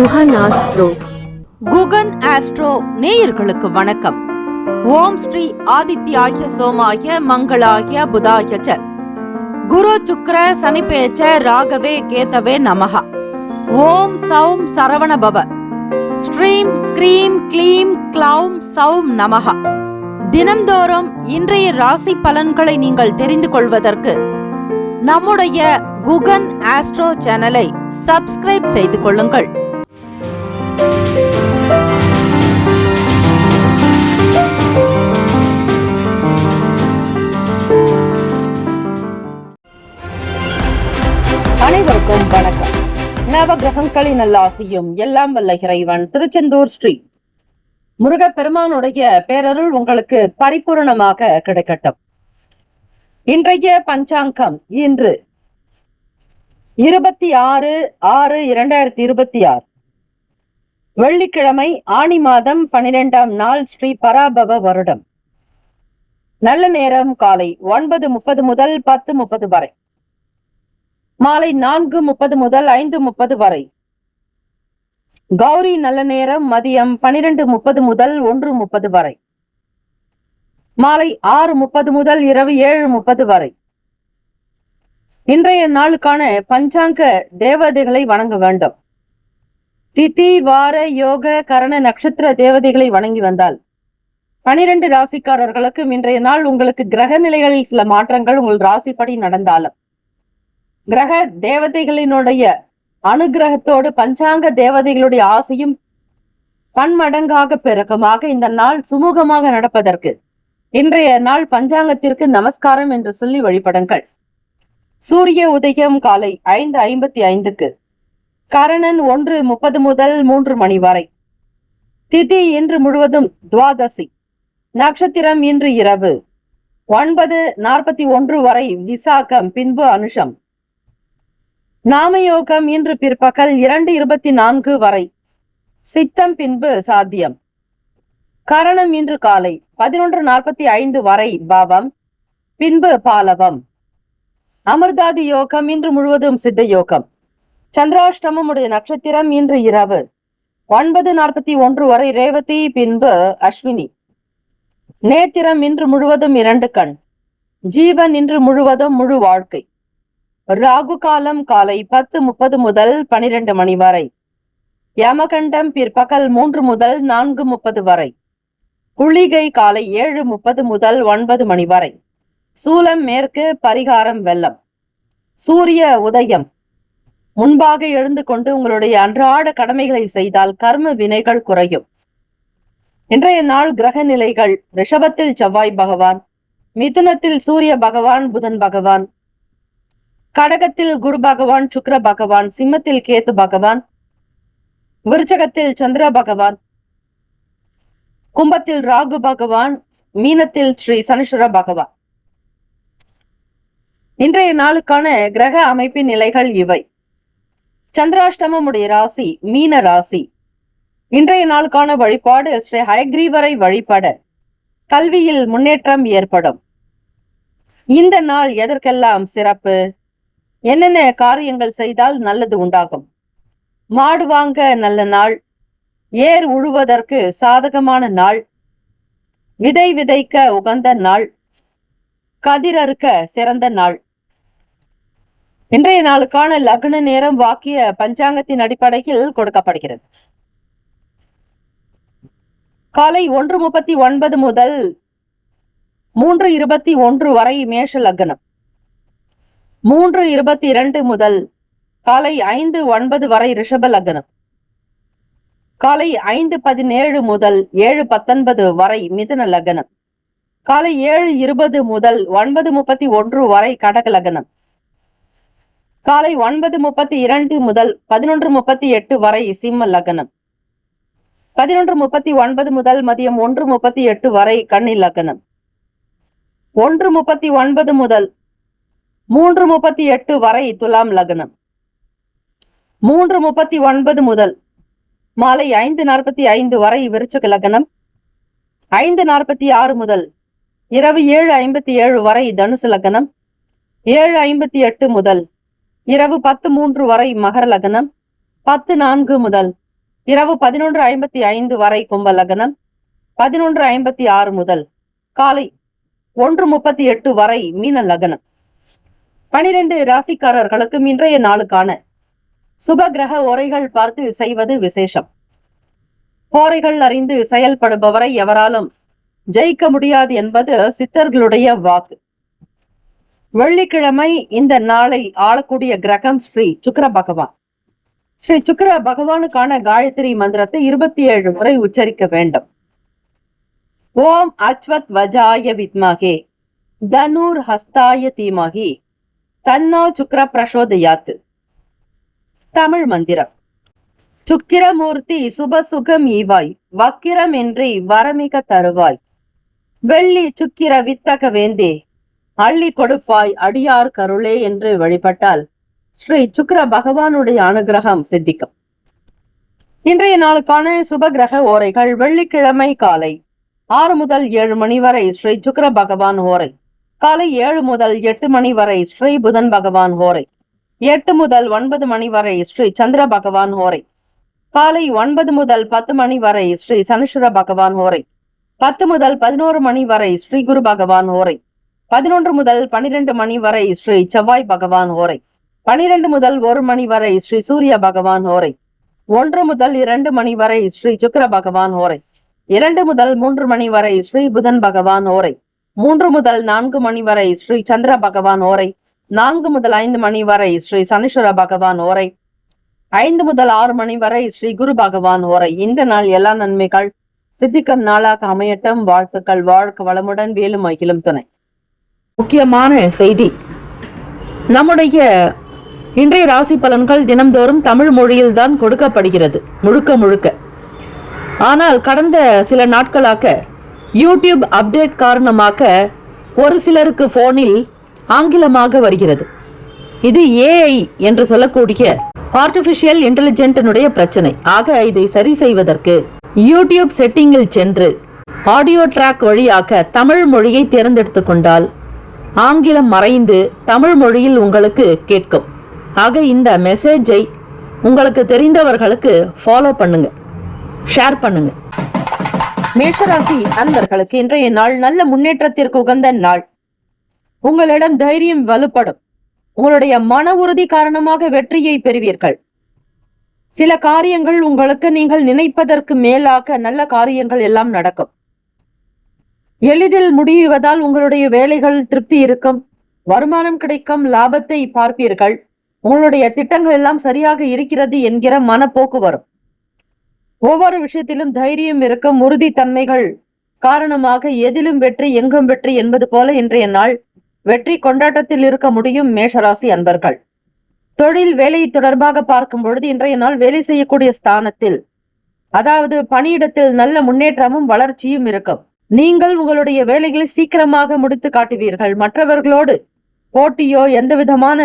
Guhan astro. Guhan astro நேயர்களுக்கு வணக்கம். ஓம் ஸ்ரீ ஆதித்யாய சோமாய மங்களாய புதாய ச குரு சுக்ர சனிபேச்ச ராகவே கேதவே நமஹ. ஓம் சௌம் சரவண பவ. ஸ்ரீம் க்ரீம் க்ளீம் க்ளௌம் சௌம் நமஹ. தினம்தோறும் இன்றைய ராசி பலன்களை நீங்கள் தெரிந்து கொள்வதற்கு நம்முடைய குகன் ஆஸ்ட்ரோ சேனலை சப்ஸ்கிரைப் செய்து கொள்ளுங்கள். அனைவருக்கும் வணக்கம். நவகிரகங்களின் நல்லாசியும் எல்லாம் வல்ல இறைவன் திருச்செந்தூர் ஸ்ரீ முருகப்பெருமானுடைய பேரருள் உங்களுக்கு பரிபூரணமாக கிடைக்கட்டும். இன்றைய பஞ்சாங்கம் இன்று 26/6/2026 வெள்ளிக்கிழமை, ஆனி மாதம் 12ஆம் நாள், ஸ்ரீ பராபவ வருடம். நல்ல நேரம் காலை 9:30 முதல் 10:30 வரை, மாலை 4:30 முதல் 5:30 வரை. கௌரி நல்ல நேரம் மதியம் 12:30 முதல் 1:30 வரை, மாலை 6:30 முதல் இரவு 7:30 வரை. இன்றைய நாளுக்கான பஞ்சாங்க தேவதைகளை வணங்க வேண்டும். திதி வார யோக கரண நட்சத்திர தேவதைகளை வணங்கி வந்தால் 12 ராசிக்காரர்களுக்கும் இன்றைய நாள் உங்களுக்கு கிரக நிலைகளில் சில மாற்றங்கள் உங்கள் ராசிப்படி நடந்தாலும் கிரக தேவதைகளினுடைய அனுகிரகத்தோடு பஞ்சாங்க தேவதைகளுடைய ஆசையும் பன்மடங்காக பெருக்கமாக இந்த நாள் சுமூகமாக நடப்பதற்கு இன்றைய நாள் பஞ்சாங்கத்திற்கு நமஸ்காரம் என்று சொல்லி வழிபடுங்கள். சூரிய உதயம் காலை 5:55க்கு, கரணன் 1:30 முதல் 3 மணி வரை, திதி இன்று முழுவதும் துவாதசி, நட்சத்திரம் இன்று இரவு 9:41 வரை விசாகம், பின்பு அனுஷம். நாமயோகம் இன்று பிற்பகல் 2:24 வரை, சித்தம் பின்பு சாத்தியம். கரணம் இன்று காலை 11:45 வரை பாவம், பின்பு பாலவம். அமிர்தாதி யோகம் இன்று முழுவதும் சித்த யோகம். சந்திராஷ்டமம் உடைய நட்சத்திரம் இன்று இரவு 9:41 வரை ரேவதி, பின்பு அஸ்வினி. நேத்திரம் இன்று முழுவதும் 2 கண். ஜீவன் இன்று முழுவதும் முழு வாழ்க்கை. ராகு காலம் காலை 10:30 முதல் 12 மணி வரை. யமகண்டம் பிற்பகல் 3 முதல் 4:30 வரை. குளிகை காலை 7:30 முதல் 9 மணி வரை. சூலம் மேற்கு, பரிகாரம் வெள்ளம். சூரிய உதயம் முன்பாக எழுந்து கொண்டு உங்களுடைய அன்றாட கடமைகளை செய்தால் கர்ம வினைகள் குறையும். இன்றைய நாள் கிரக நிலைகள்: ரிஷபத்தில் செவ்வாய் பகவான், மிதுனத்தில் சூரிய பகவான் புதன் பகவான், கடகத்தில் குரு பகவான் சுக்கிர பகவான், சிம்மத்தில் கேது பகவான், விருச்சகத்தில் சந்திர பகவான், கும்பத்தில் ராகு பகவான், மீனத்தில் ஸ்ரீ சனீஸ்வர பகவான். இன்றைய நாளுக்கான கிரக அமைப்பின் நிலைகள் இவை. சந்திராஷ்டமம் உடைய ராசி மீன ராசி. இன்றைய நாளுக்கான வழிபாடு: ஸ்ரீ ஹயக்ரீவரை வழிபட கல்வியில் முன்னேற்றம் ஏற்படும். இந்த நாள் எதற்கெல்லாம் சிறப்பு? என்னென்ன காரியங்கள் செய்தால் நல்லது உண்டாகும்? மாடு வாங்க நல்ல நாள், ஏர் உழுவதற்கு சாதகமான நாள், விதை விதைக்க உகந்த நாள், கதிரறுக்க சிறந்த நாள். இன்றைய நாளுக்கான லக்ன நேரம் வாக்கிய பஞ்சாங்கத்தின் அடிப்படையில் கொடுக்கப்படுகிறது. காலை 1:39 முதல் 3:21 வரை மேஷ லக்னம். 3:22 முதல் காலை 5:09 வரை ரிஷப லக்னம். காலை 5:17 முதல் 7:19 வரை மிதுன லக்னம். காலை 7:20 முதல் 9:31 வரை கடக லக்னம். காலை 9:32 முதல் 11:38 வரை சிம்ம லக்னம். 11:39 முதல் மதியம் 1:38 வரை கன்னி லக்னம். 1:39 முதல் 3:38 வரை துலாம் லக்னம். 3:39 முதல் மாலை 5:45 வரை விருச்சிக லக்னம். 5:46 முதல் இரவு 7:57 வரை தனுசு லக்னம். 7:58 முதல் இரவு 10:03 வரை மகர லக்னம். 10:04 முதல் இரவு 11:55 வரை கும்ப லக்னம், 11:56 முதல் காலை 1:38 வரை மீன லக்னம். 12 ராசிக்காரர்களுக்கு இன்றைய நாளுக்கான சுப கிரக ஓரைகள் பார்த்து செய்வது விசேஷம். ஓரைகள் அறிந்து செயல்படுபவரை எவராலும் ஜெயிக்க முடியாது என்பது சித்தர்களுடைய வாக்கு. வெள்ளிக்கிழமை இந்த நாளை ஆளக்கூடிய கிரகம் ஸ்ரீ சுக்கிர பகவான். ஸ்ரீ சுக்கிர பகவானுக்கான காயத்ரி மந்திரத்தை 27 முறை உச்சரிக்க வேண்டும். ஓம் அச்வத் வஜாய வித்மகே தனுர் ஹஸ்தாய தீமகி தன்னோ சுக்கிர பிரசோதயாத். தமிழ் மந்திரம். சுக்கிரமூர்த்தி சுபசுகம் ஈவாய், வக்கிரமின்றி வரமிக தருவாய், வெள்ளி சுக்கிர வித்தக வேந்தே, அள்ளி கொடுப்பாய் அடியார் கருளே என்று வழிபட்டால் ஸ்ரீ சுக்கிர பகவானுடைய அனுகிரகம் சித்திக்கும். இன்றைய நாளுக்கான சுப கிரக ஓரைகள். வெள்ளிக்கிழமை காலை 6 முதல் 7 மணி வரை ஸ்ரீ சுக்கிர பகவான் ஓரை. காலை 7 முதல் 8 மணி வரை ஸ்ரீ புதன் பகவான் ஓரை. 8 முதல் 9 மணி வரை ஸ்ரீ சந்திர பகவான் ஓரை. காலை 9 முதல் 10 மணி வரை ஸ்ரீ சனிஸ்வர பகவான் ஓரை. 10 முதல் 11 மணி வரை ஸ்ரீ குரு பகவான் ஓரை. 11 முதல் 12 மணி வரை ஸ்ரீ செவ்வாய் பகவான் ஓரை. 12 முதல் 1 மணி வரை ஸ்ரீ சூரிய பகவான் ஓரை. 1 முதல் 2 மணி வரை ஸ்ரீ சுக்கிர பகவான் ஓரை. 2 முதல் 3 மணி வரை ஸ்ரீ புதன் பகவான் ஓரை. 3 முதல் 4 மணி வரை ஸ்ரீ சந்திர பகவான் ஓரை. 4 முதல் 5 மணி வரை ஸ்ரீ சனீஸ்வர பகவான் ஓரை. 5 முதல் 6 மணி வரை ஸ்ரீ குரு பகவான் ஓரை. இந்த நாள் எல்லா நன்மைகள் சித்திக்கும் நாளாக அமையட்டும். வாழ்த்துக்கள். வாழ்க்கை வளமுடன். வேலும் மகிழும் துணை. முக்கியமான செய்தி. நம்முடைய இன்றைய ராசி பலன்கள் தினம்தோறும் தமிழ் மொழியில் தான் கொடுக்கப்படுகிறது, முழுக்க முழுக்க. ஆனால் கடந்த சில நாட்களாக யூடியூப் அப்டேட் காரணமாக ஒரு சிலருக்கு போனில் ஆங்கிலமாக வருகிறது. இது ஏஐ என்று சொல்லக்கூடிய ஆர்டிபிஷியல் இன்டெலிஜென்டினுடைய பிரச்சனை. ஆக இதை சரி செய்வதற்கு யூடியூப் செட்டிங்கில் சென்று ஆடியோ ட்ராக் வழியாக தமிழ் மொழியை தேர்ந்தெடுத்து கொண்டால் ஆங்கிலம் மறைந்து தமிழ் மொழியில் உங்களுக்கு கேட்கும். ஆக இந்த மெசேஜை உங்களுக்கு தெரிந்தவர்களுக்கு ஃபாலோ பண்ணுங்க, ஷேர் பண்ணுங்க. மேஷராசி அன்பர்களுக்கு இன்றைய நாள் நல்ல முன்னேற்றத்திற்கு உகந்த நாள். உங்களிடம் தைரியம் வலுப்படும். உங்களுடைய மன உறுதி காரணமாக வெற்றியை பெறுவீர்கள். சில காரியங்கள் உங்களுக்கு நீங்கள் நினைப்பதற்கு மேலாக நல்ல காரியங்கள் எல்லாம் நடக்கும். எளிதில் முடிவதால் உங்களுடைய வேலைகள் திருப்தி இருக்கும், வருமானம் கிடைக்கும், லாபத்தை பார்ப்பீர்கள். உங்களுடைய திட்டங்கள் எல்லாம் சரியாக இருக்கிறது என்கிற மனப்போக்கு வரும். ஒவ்வொரு விஷயத்திலும் தைரியம் இருக்கும். உறுதித்தன்மைகள் காரணமாக எதிலும் வெற்றி எங்கும் வெற்றி என்பது போல இன்றைய நாள் வெற்றி கொண்டாட்டத்தில் இருக்க முடியும். மேஷராசி அன்பர்கள் தொழில் வேலை தொடர்பாக பார்க்கும் பொழுது இன்றைய நாள் வேலை செய்யக்கூடிய ஸ்தானத்தில், அதாவது பணியிடத்தில் நல்ல முன்னேற்றமும் வளர்ச்சியும் இருக்கும். நீங்கள் உங்களுடைய வேலைகளை சீக்கிரமாக முடித்து காட்டுவீர்கள். மற்றவர்களோடு போட்டியோ எந்த விதமான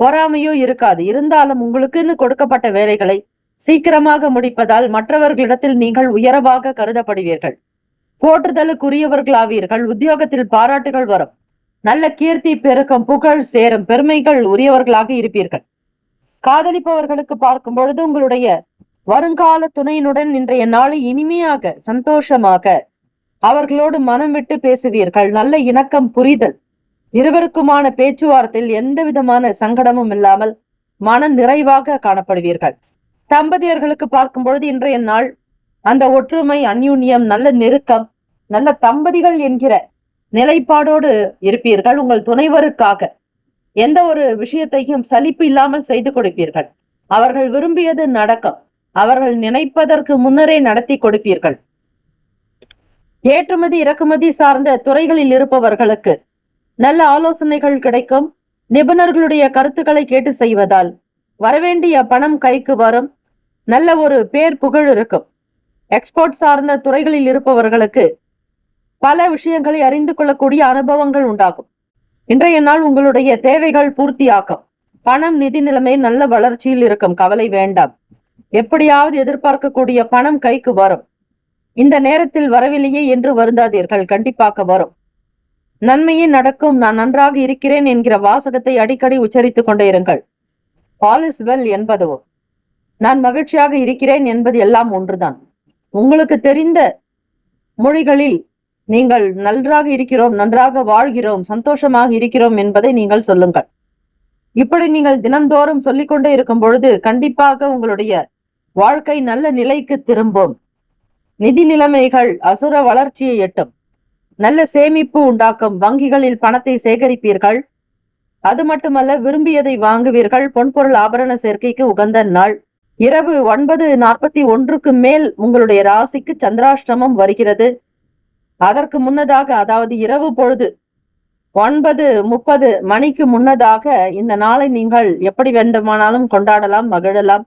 பொறாமையோ இருக்காது. இருந்தாலும் உங்களுக்குன்னு கொடுக்கப்பட்ட வேலைகளை சீக்கிரமாக முடிப்பதால் மற்றவர்களிடத்தில் நீங்கள் உயர்வாக கருதப்படுவீர்கள். போற்றுதலுக்குரியவர்களாவீர்கள். உத்தியோகத்தில் பாராட்டுகள் வரும். நல்ல கீர்த்தி பெருக்கம், புகழ் சேரும், பெருமைகள் உரியவர்களாக இருப்பீர்கள். காதலிப்பவர்களுக்கு பார்க்கும் பொழுது உங்களுடைய வருங்கால துணையினுடன் இன்றைய நாளை இனிமையாக சந்தோஷமாக அவர்களோடு மனம் விட்டு பேசுவீர்கள். நல்ல இணக்கம், புரிதல், இருவருக்குமான பேச்சுவார்த்தையில் எந்த விதமான சங்கடமும் இல்லாமல் மன நிறைவாக காணப்படுவீர்கள். தம்பதியர்களுக்கு பார்க்கும் பொழுது இன்றைய நாள் அந்த ஒற்றுமை, அந்யூன்யம், நல்ல நெருக்கம், நல்ல தம்பதிகள் என்கிற நிலைப்பாடோடு இருப்பீர்கள். உங்கள் துணைவருக்காக எந்த ஒரு விஷயத்தையும் சலிப்பு இல்லாமல் செய்து கொடுப்பீர்கள். அவர்கள் விரும்பியது நடக்கும். அவர்கள் நினைப்பதற்கு முன்னரே நடத்தி கொடுப்பீர்கள். ஏற்றுமதி இறக்குமதி சார்ந்த துறைகளில் இருப்பவர்களுக்கு நல்ல ஆலோசனைகள் கிடைக்கும். நிபுணர்களுடைய கருத்துக்களை கேட்டு செய்வதால் வரவேண்டிய பணம் கைக்கு வரும். நல்ல ஒரு பேர் புகழ் இருக்கும். எக்ஸ்போர்ட் சார்ந்த துறைகளில் இருப்பவர்களுக்கு பல விஷயங்களை அறிந்து கொள்ளக்கூடிய அனுபவங்கள் உண்டாகும். இன்றைய நாள் உங்களுடைய தேவைகள் பூர்த்தியாகும். பணம், நிதி நிலைமை நல்ல வளர்ச்சியில் இருக்கும். கவலை வேண்டாம். எப்படியாவது எதிர்பார்க்கக்கூடிய பணம் கைக்கு வரும். இந்த நேரத்தில் வரவில்லையே என்று வருந்தாதீர்கள், கண்டிப்பாக வரும். நன்மையே நடக்கும். நான் நன்றாக இருக்கிறேன் என்கிற வாசகத்தை அடிக்கடி உச்சரித்துக் கொண்டே இருங்கள். ஆல் இஸ் வெல் என்பதுவும் நான் மகிழ்ச்சியாக இருக்கிறேன் என்பது எல்லாம் ஒன்றுதான். உங்களுக்கு தெரிந்த மொழிகளில் நீங்கள் நன்றாக இருக்கிறோம், நன்றாக வாழ்கிறோம், சந்தோஷமாக இருக்கிறோம் என்பதை நீங்கள் சொல்லுங்கள். இப்படி நீங்கள் தினந்தோறும் சொல்லிக்கொண்டே இருக்கும் பொழுது கண்டிப்பாக உங்களுடைய வாழ்க்கை நல்ல நிலைக்கு திரும்பும். நிதி நிலைமைகள் அசுர வளர்ச்சியை எட்டும். நல்ல சேமிப்பு உண்டாக்கும். வங்கிகளில் பணத்தை சேகரிப்பீர்கள். அது மட்டுமல்ல, விரும்பியதை வாங்குவீர்கள். பொன்பொருள் ஆபரண சேர்க்கைக்கு உகந்த நாள். இரவு 9:41 மேல் உங்களுடைய ராசிக்கு சந்திராஷ்டமம் வருகிறது. அதற்கு முன்னதாக, அதாவது இரவு பொழுது 9:30 மணிக்கு முன்னதாக இந்த நாளை நீங்கள் எப்படி வேண்டுமானாலும் கொண்டாடலாம், மகிழலாம்,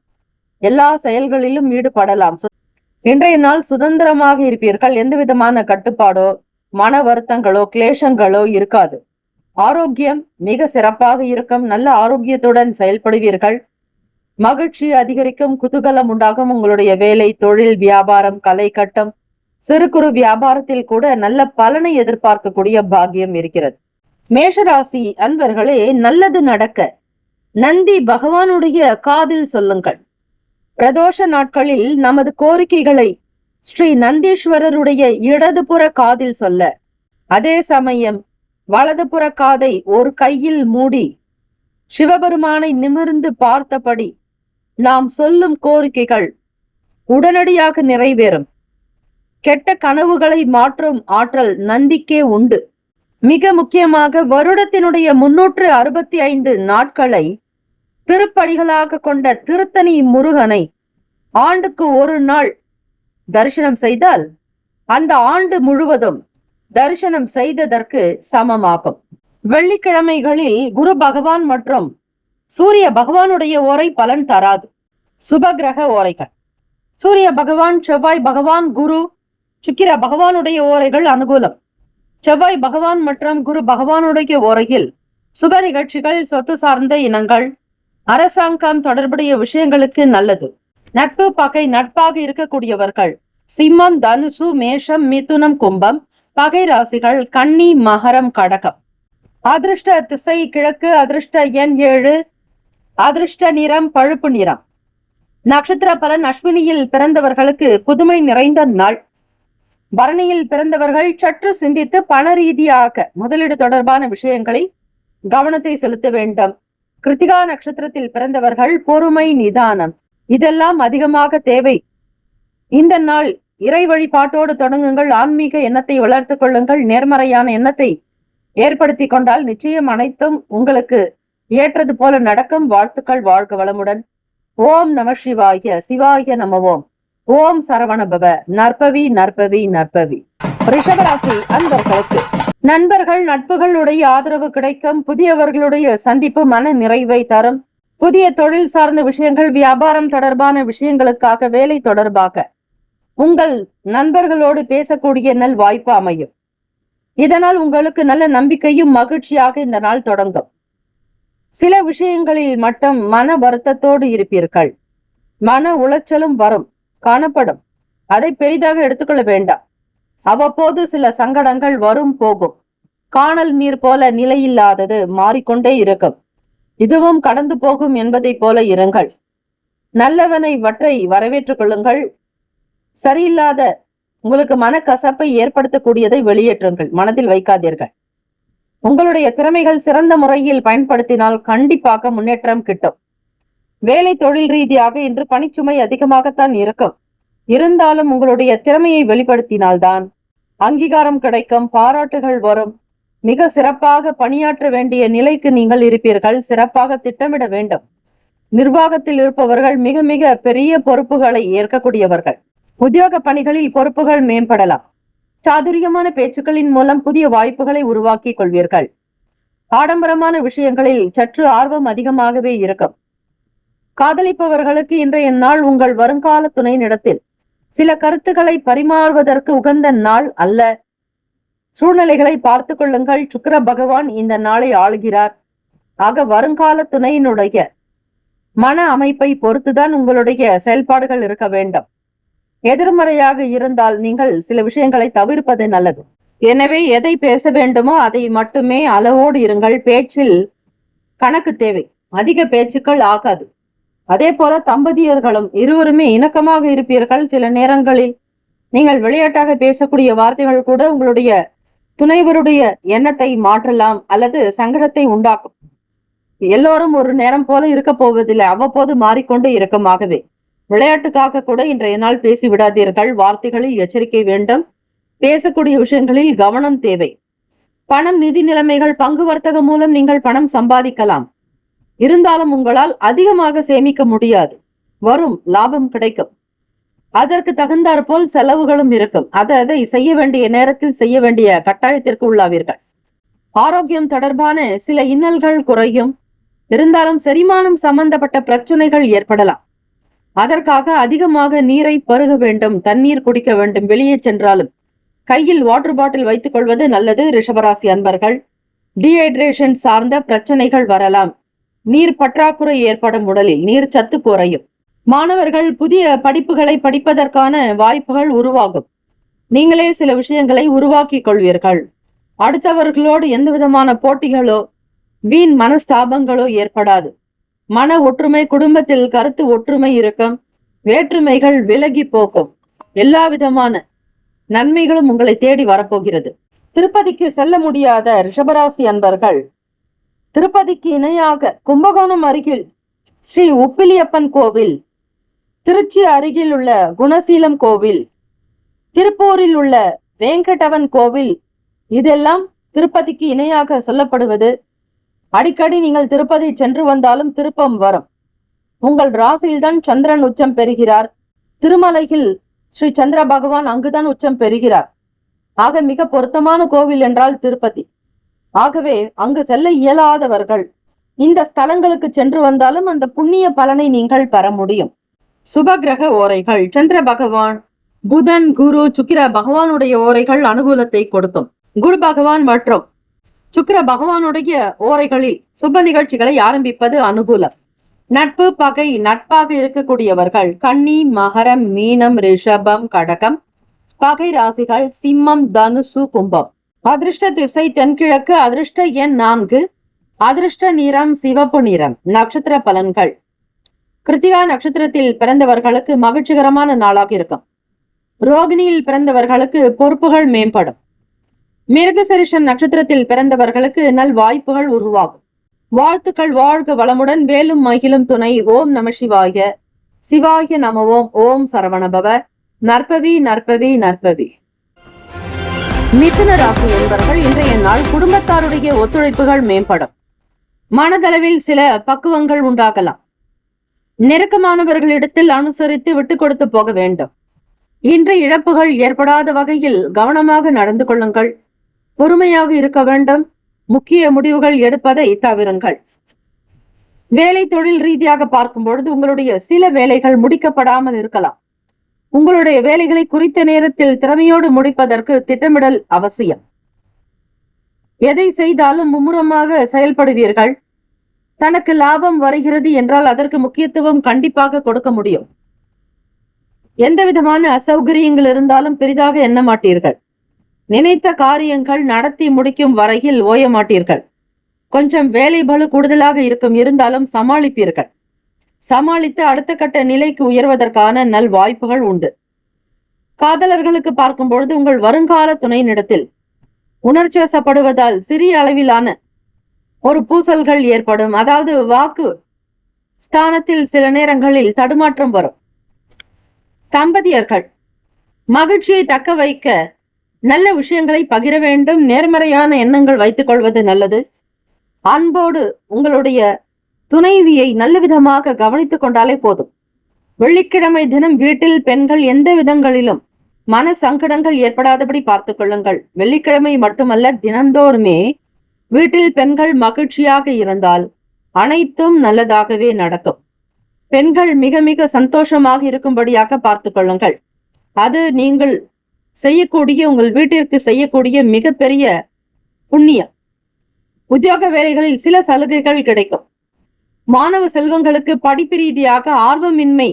எல்லா செயல்களிலும் ஈடுபடலாம். இன்றைய நாள் சுதந்திரமாக இருப்பீர்கள். எந்த விதமான கட்டுப்பாடோ மன வருத்தங்களோ கிளேசங்களோ இருக்காது. ஆரோக்கியம் மிக சிறப்பாக இருக்கும். நல்ல ஆரோக்கியத்துடன் செயல்படுவீர்கள். மகிழ்ச்சி அதிகரிக்கும், குதூகலம் உண்டாகும். உங்களுடைய வேலை, தொழில், வியாபாரம், கலை கட்டம், சிறு குறு வியாபாரத்தில் கூட நல்ல பலனை எதிர்பார்க்கக்கூடிய பாக்கியம் இருக்கிறது. மேஷராசி அன்பர்களே, நல்லது நடக்க நந்தி பகவானுடைய காதில் சொல்லுங்கள். பிரதோஷ நாட்களில் நமது கோரிக்கைகளை ஸ்ரீ நந்தீஸ்வரருடைய இடதுபுற காதில் சொல்ல, அதே சமயம் வலதுபுற காதை ஒரு கையில் மூடி சிவபெருமானை நிமிர்ந்து பார்த்தபடி நாம் சொல்லும் கோரிக்கைகள் உடனடியாக நிறைவேறும். கெட்ட கனவுகளை மாற்றும் ஆற்றல் நந்திக்கே உண்டு. மிக முக்கியமாக வருடத்தினுடைய 365 நாட்களை திருப்படிகளாக கொண்ட திருத்தணி முருகனை ஆண்டுக்கு ஒரு நாள் தரிசனம் செய்தால் அந்த ஆண்டு முழுவதும் தரிசனம் செய்ததற்கு சமமாகும். வெள்ளிக்கிழமைகளில் குரு பகவான் மற்றும் சூரிய பகவானுடைய ஓரை பலன் தராது. சுபகிரக ஓரைகள் சூரிய பகவான், செவ்வாய் பகவான், குரு, சுக்கிர பகவானுடைய ஓரைகள் அனுகூலம். செவ்வாய் பகவான் மற்றும் குரு பகவானுடைய ஓரையில் சுப நிகழ்ச்சிகள், சொத்து சார்ந்த இனங்கள், அரசாங்கம் தொடர்புடைய விஷயங்களுக்கு நல்லது. நட்பு பகை நட்பாக இருக்கக்கூடியவர்கள் சிம்மம், தனுசு, மேஷம், மிதுனம், கும்பம். பகை ராசிகள் கன்னி, மகரம், கடகம். அதிர்ஷ்ட திசை கிழக்கு. அதிர்ஷ்ட எண் 7. அதிர்ஷ்ட நிறம் பழுப்பு நிறம். நட்சத்திர பலன் அஸ்வினியில் பிறந்தவர்களுக்கு புதுமை நிறைந்த நாள். பரணியில் பிறந்தவர்கள் சற்று சிந்தித்து பண ரீதியாக முதலீடு தொடர்பான விஷயங்களில் கவனத்தை செலுத்த வேண்டும். கிருத்திகா நட்சத்திரத்தில் பிறந்தவர்கள் பொறுமை, நிதானம் இதெல்லாம் அதிகமாக தேவை. இந்த நாள் இறை வழிபாட்டோடு தொடங்குங்கள். ஆன்மீக எண்ணத்தை வளர்த்துக் கொள்ளுங்கள். நேர்மறையான எண்ணத்தை ஏற்படுத்தி கொண்டால் நிச்சயம் அனைத்தும் உங்களுக்கு ஏற்றது போல நடக்கும். வாழ்த்துக்கள். வாழ்க வளமுடன். ஓம் நம சிவாய. சிவாய நம ஓம். ஓம் சரவணபவ. நற்பவி நற்பவி நற்பவி. ரிஷபராசி அன்பர்களுக்கு நண்பர்கள், நட்புகளுடைய ஆதரவு கிடைக்கும். புதியவர்களுடைய சந்திப்பு மன நிறைவை தரும். புதிய தொழில் சார்ந்த விஷயங்கள், வியாபாரம் தொடர்பான விஷயங்களுக்காக, வேலை தொடர்பாக உங்கள் நண்பர்களோடு பேசக்கூடிய நல் வாய்ப்பு அமையும். இதனால் உங்களுக்கு நல்ல நம்பிக்கையும் மகிழ்ச்சியாக இந்த நாள் தொடங்கும். சில விஷயங்களில் மட்டும் மன வருத்தத்தோடு இருப்பீர்கள். மன உளைச்சலும் வரும், காணப்படும். அதை பெரிதாக எடுத்துக்கொள்ள வேண்டாம். அவ்வப்போது சில சங்கடங்கள் வரும், போகும். காணல் நீர் போல நிலையில்லாதது மாறிக்கொண்டே இருக்கும். இதுவும் கடந்து போகும் என்பதை போல இருங்கள். நல்லவனை வற்றை வரவேற்றுக் கொள்ளுங்கள். சரியில்லாத உங்களுக்கு மனக்கசப்பை ஏற்படுத்தக்கூடியதை வெளியேற்றுங்கள். மனதில் வைக்காதீர்கள். உங்களுடைய திறமைகள் சிறந்த முறையில் பயன்படுத்தினால் கண்டிப்பாக முன்னேற்றம் கிட்டும். வேலை தொழில் ரீதியாக இன்று பணிச்சுமை அதிகமாகத்தான் இருக்கும். இருந்தாலும் உங்களுடைய திறமையை வெளிப்படுத்தினால்தான் அங்கீகாரம் கிடைக்கும், பாராட்டுகள் வரும். மிக சிறப்பாக பணியாற்ற வேண்டிய நிலைக்கு நீங்கள் இருப்பீர்கள். சிறப்பாக திட்டமிட வேண்டும். நிர்வாகத்தில் இருப்பவர்கள் மிக மிக பெரிய பொறுப்புகளை ஏற்கக்கூடியவர்கள். உத்தியோக பணிகளில் பொறுப்புகள் மேம்படலாம். சாதுரியமான பேச்சுக்களின் மூலம் புதிய வாய்ப்புகளை உருவாக்கி கொள்வீர்கள். ஆடம்பரமான விஷயங்களில் சற்று ஆர்வம் அதிகமாகவே இருக்கும். காதலிப்பவர்களுக்கு இன்றைய நாள் உங்கள் வருங்கால துணையினிடத்தில் சில கருத்துக்களை பரிமாறுவதற்கு உகந்த நாள் அல்ல. சூழ்நிலைகளை பார்த்து கொள்ளுங்கள். சுக்கிர பகவான் இந்த நாளை ஆளுகிறார். ஆக வருங்கால துணையினுடைய மன அமைப்பை பொறுத்துதான் உங்களுடைய செயல்பாடுகள் இருக்க வேண்டும். எதிர்மறையாக இருந்தால் நீங்கள் சில விஷயங்களை தவிர்ப்பது நல்லது. எனவே எதை பேச வேண்டுமோ அதை மட்டுமே அளவோடு இருங்கள். பேச்சில் கணக்கு தேவை. அதிக பேச்சுக்கள் ஆகாது. அதே போல தம்பதியர்களும் இருவருமே இணக்கமாக இருப்பீர்கள். சில நேரங்களில் நீங்கள் விளையாட்டாக பேசக்கூடிய வார்த்தைகள் கூட உங்களுடைய துணைவருடைய எண்ணத்தை மாற்றலாம் அல்லது சங்கடத்தை உண்டாக்கும். எல்லோரும் ஒரு நேரம் போல இருக்க போவதில்லை, அவ்வப்போது மாறிக்கொண்டு இருக்கமாகவே. விளையாட்டுக்காக கூட இன்றைய நாள் பேசி விடாதீர்கள். வார்த்தைகளில் எச்சரிக்கை வேண்டும். பேசக்கூடிய விஷயங்களில் கவனம் தேவை. பணம், நிதி நிலைமைகள், பங்கு வர்த்தகம் மூலம் நீங்கள் பணம் சம்பாதிக்கலாம். இருந்தாலும் உங்களால் அதிகமாக சேமிக்க முடியாது. வரும் லாபம் கிடைக்கும், அதற்கு தகுந்தாற் போல் செலவுகளும் இருக்கும். அதை செய்ய வேண்டிய நேரத்தில் செய்ய வேண்டிய கட்டாயத்திற்கு உள்ளாவீர்கள். ஆரோக்கியம் தொடர்பான சில இன்னல்கள் குறையும். இருந்தாலும் செரிமானம் சம்பந்தப்பட்ட பிரச்சனைகள் ஏற்படலாம். அதற்காக அதிகமாக நீரை பருக வேண்டும், தண்ணீர் குடிக்க வேண்டும். வெளியே சென்றாலும் கையில் வாட்டர் பாட்டில் வைத்துக் கொள்வது நல்லது. ரிஷபராசி அன்பர்கள், டீஹைட்ரேஷன் சார்ந்த பிரச்சனைகள் வரலாம். நீர் பற்றாக்குறை ஏற்படும், உடலில் நீர் சத்து குறையும். மாணவர்கள் புதிய படிப்புகளை படிப்பதற்கான வாய்ப்புகள் உருவாகும். நீங்களே சில விஷயங்களை உருவாக்கி கொள்வீர்கள். அடுத்தவர்களோடு எந்த விதமான போட்டிகளோ வீண் மனஸ்தாபங்களோ ஏற்படாது. மன ஒற்றுமை, குடும்பத்தில் கருத்து ஒற்றுமை இருக்கும். வேற்றுமைகள் விலகி போகும். எல்லா விதமான நன்மைகளும் உங்களை தேடி வரப்போகிறது. திருப்பதிக்கு செல்ல முடியாத ரிஷபராசி அன்பர்கள், திருப்பதிக்கு இணையாக கும்பகோணம் அருகில் ஸ்ரீ உப்பிலியப்பன் கோவில், திருச்சி அருகில் உள்ள குணசீலம் கோவில், திருப்பூரில் உள்ள வேங்கடவன் கோவில், இதெல்லாம் திருப்பதிக்கு இணையாக சொல்லப்படுவது. அடிக்கடி நீங்கள் திருப்பதி சென்று வந்தாலும் திருப்பம் வரும். உங்கள் ராசியில்தான் சந்திரன் உச்சம் பெறுகிறார். திருமலையில் ஸ்ரீ சந்திர பகவான் அங்குதான் உச்சம் பெறுகிறார். ஆக மிக பொருத்தமான கோவில் என்றால் திருப்பதி. ஆகவே அங்கு செல்ல இயலாதவர்கள் இந்த ஸ்தலங்களுக்கு சென்று வந்தாலும் அந்த புண்ணிய பலனை நீங்கள் பெற முடியும். சுபகிரக ஓரைகள், சந்திர பகவான், புதன், குரு, சுக்கிர பகவானுடைய ஓரைகள் அனுகூலத்தை கொடுக்கும். குரு பகவான் மற்றும் சுக்கிர பகவானுடைய ஓரைகளில் சுப நிகழ்ச்சிகளை ஆரம்பிப்பது அனுகூலம். நட்பு, பகை, நட்பாக இருக்கக்கூடியவர்கள் கன்னி, மகரம், மீனம், ரிஷபம், கடகம். பகை ராசிகள் சிம்மம், தனுசு, கும்பம். அதிர்ஷ்ட திசை தென்கிழக்கு. அதிர்ஷ்ட எண் 4. அதிர்ஷ்ட நிறம் சிவப்பு நிறம். நட்சத்திர பலன்கள்: கிருத்திகா நட்சத்திரத்தில் பிறந்தவர்களுக்கு மகிழ்ச்சிகரமான நாளாக இருக்கும். ரோகிணியில் பிறந்தவர்களுக்கு பொறுப்புகள் மேம்படும். மிருகசீரிஷம் நட்சத்திரத்தில் பிறந்தவர்களுக்கு நல் வாய்ப்புகள் உருவாகும். வாழ்த்துக்கள். வாழ்க வளமுடன். வேலும் மகிழும் துணை. ஓம் நம சிவாய. சிவாய நம ஓம். ஓம் சரவணபவ. நற்பவி நற்பவி நற்பவி. மிதுன ராசி என்பவர்கள், இன்றைய நாள் குடும்பத்தாருடைய ஒத்துழைப்புகள் மேம்படும். மனதளவில் சில பக்குவங்கள் உண்டாகலாம். நெருக்கமானவர்களிடத்தில் அனுசரித்து விட்டு கொடுத்து போக வேண்டும். இன்று இழப்புகள் ஏற்படாத வகையில் கவனமாக நடந்து கொள்ளுங்கள். பொறுமையாக இருக்க வேண்டும். முக்கிய முடிவுகள் எடுப்பதை தவிருங்கள். வேலை தொழில் ரீதியாக பார்க்கும் பொழுது உங்களுடைய சில வேலைகள் முடிக்கப்படாமல் இருக்கலாம். உங்களுடைய வேலைகளை குறித்த நேரத்தில் திறமையோடு முடிப்பதற்கு திட்டமிடல் அவசியம். எதை செய்தாலும் மும்முரமாக செயல்படுவீர்கள். தனக்கு லாபம் வருகிறது என்றால் அதற்கு முக்கியத்துவம் கண்டிப்பாக கொடுக்க முடியும். எந்த விதமான அசௌகரியங்கள் இருந்தாலும் பெரிதாக எண்ண மாட்டீர்கள். நினைத்த காரியங்கள் நடத்தி முடிக்கும் வரையில் ஓய மாட்டீர்கள். கொஞ்சம் வேலை பளு கூடுதலாக இருக்கும், இருந்தாலும் சமாளிப்பீர்கள். சமாளித்து அடுத்த கட்ட நிலைக்கு உயர்வதற்கான நல் வாய்ப்புகள் உண்டு. காதலர்களுக்கு பார்க்கும் பொழுது உங்கள் வருங்கால துணையினிடத்தில் உணர்ச்சி வசப்படுவதால் சிறிய அளவிலான ஒரு பூசல்கள் ஏற்படும். அதாவது வாக்கு ஸ்தானத்தில் சில நேரங்களில் தடுமாற்றம் வரும். தம்பதியர்கள் மகிழ்ச்சியை தக்க வைக்க நல்ல விஷயங்களை பகிர வேண்டும். நேர்மறையான எண்ணங்கள் வைத்துக் கொள்வது நல்லது. அன்போடு உங்களுடைய துணைவியை நல்ல விதமாக கவனித்துக் கொண்டாலே போதும். வெள்ளிக்கிழமை தினம் வீட்டில் பெண்கள் எந்த விதங்களிலும் மன சங்கடங்கள் ஏற்படாதபடி பார்த்துக் கொள்ளுங்கள். வெள்ளிக்கிழமை மட்டுமல்ல, தினந்தோறுமே வீட்டில் பெண்கள் மகிழ்ச்சியாக இருந்தால் அனைத்தும் நல்லதாகவே நடக்கும். பெண்கள் மிக மிக சந்தோஷமாக இருக்கும்படியாக பார்த்துக் கொள்ளுங்கள். அது நீங்கள் செய்யக்கூடிய, உங்கள் வீட்டிற்கு செய்யக்கூடிய மிகப்பெரிய புண்ணியம். உத்தியோக வேலைகளில் சில சலுகைகள் கிடைக்கும். மாணவ செல்வங்களுக்கு படிப்பு ரீதியாக ஆர்வமின்மை,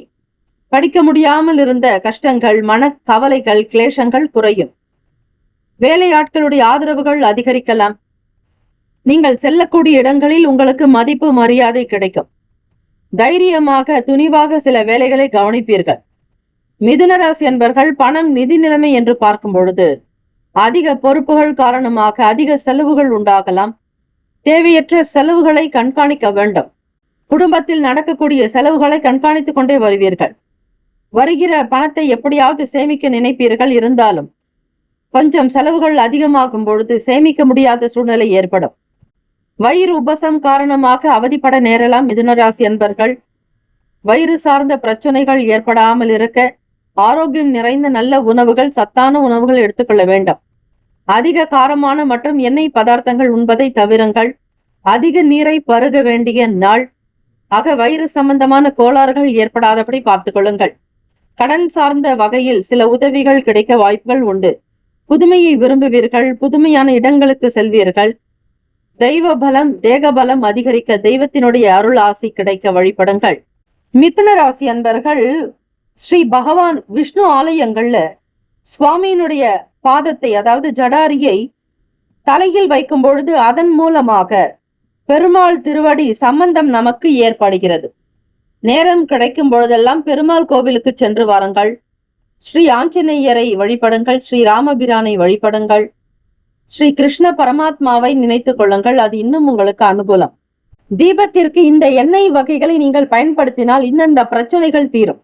படிக்க முடியாமல் இருந்த கஷ்டங்கள், மன கவலைகள், கிளேசங்கள் குறையும். வேலையாட்களுடைய ஆதரவுகள் அதிகரிக்கலாம். நீங்கள் செல்லக்கூடிய இடங்களில் உங்களுக்கு மதிப்பு மரியாதை கிடைக்கும். தைரியமாக துணிவாக சில வேலைகளை கவனிப்பீர்கள். மிதுன ராசி அன்பர்கள் பணம் நிதி நிலைமை என்று பார்க்கும் பொழுது அதிக பொறுப்புகள் காரணமாக அதிக செலவுகள் உண்டாகலாம். தேவையற்ற செலவுகளை கண்காணிக்க வேண்டும். குடும்பத்தில் நடக்கக்கூடிய செலவுகளை கண்காணித்துக் கொண்டே வருவீர்கள். வருகிற பணத்தை எப்படியாவது சேமிக்க நினைப்பீர்கள். இருந்தாலும் கொஞ்சம் செலவுகள் அதிகமாகும் பொழுது சேமிக்க முடியாத சூழ்நிலை ஏற்படும். வயிறு உபசம் காரணமாக அவதிப்பட நேரலாம். மிதுனராசி அன்பர்கள் வயிறு சார்ந்த பிரச்சனைகள் ஏற்படாமல் இருக்க ஆரோக்கியம் நிறைந்த நல்ல உணவுகள், சத்தான உணவுகள் எடுத்துக்கொள்ள வேண்டும். அதிக காரமான மற்றும் எண்ணெய் பதார்த்தங்கள் உண்பதை தவிருங்கள். அதிக நீரை பருக வேண்டிய நாள். ஆக வயிறு சம்பந்தமான கோளாறுகள் ஏற்படாதபடி பார்த்துக் கொள்ளுங்கள். கடன் சார்ந்த வகையில் சில உதவிகள் கிடைக்க வாய்ப்புகள் உண்டு. புதுமையை விரும்புவீர்கள். புதுமையான இடங்களுக்கு செல்வீர்கள். தெய்வ பலம், தேக பலம் அதிகரிக்க தெய்வத்தினுடைய அருள் ஆசி கிடைக்க வழிபடுங்கள். மிதுன ராசி அன்பர்கள் ஸ்ரீ பகவான் விஷ்ணு ஆலயங்கள்ல சுவாமியினுடைய பாதத்தை, அதாவது ஜடாரியை தலையில் வைக்கும் பொழுது அதன் மூலமாக பெருமாள் திருவடி சம்பந்தம் நமக்கு ஏற்படுகிறது. நேரம் கிடைக்கும் பொழுதெல்லாம் பெருமாள் கோவிலுக்கு சென்று வாருங்கள். ஸ்ரீ ஆஞ்சநேயரை வழிபடுங்கள். ஸ்ரீ ராமபிரானை வழிபடுங்கள். ஸ்ரீ கிருஷ்ண பரமாத்மாவை நினைத்துக் கொள்ளுங்கள். அது இன்னும் உங்களுக்கு அனுகூலம். தீபத்திற்கு இந்த எண்ணெய் வகைகளை நீங்கள் பயன்படுத்தினால் இன்னெந்த பிரச்சனைகள் தீரும்.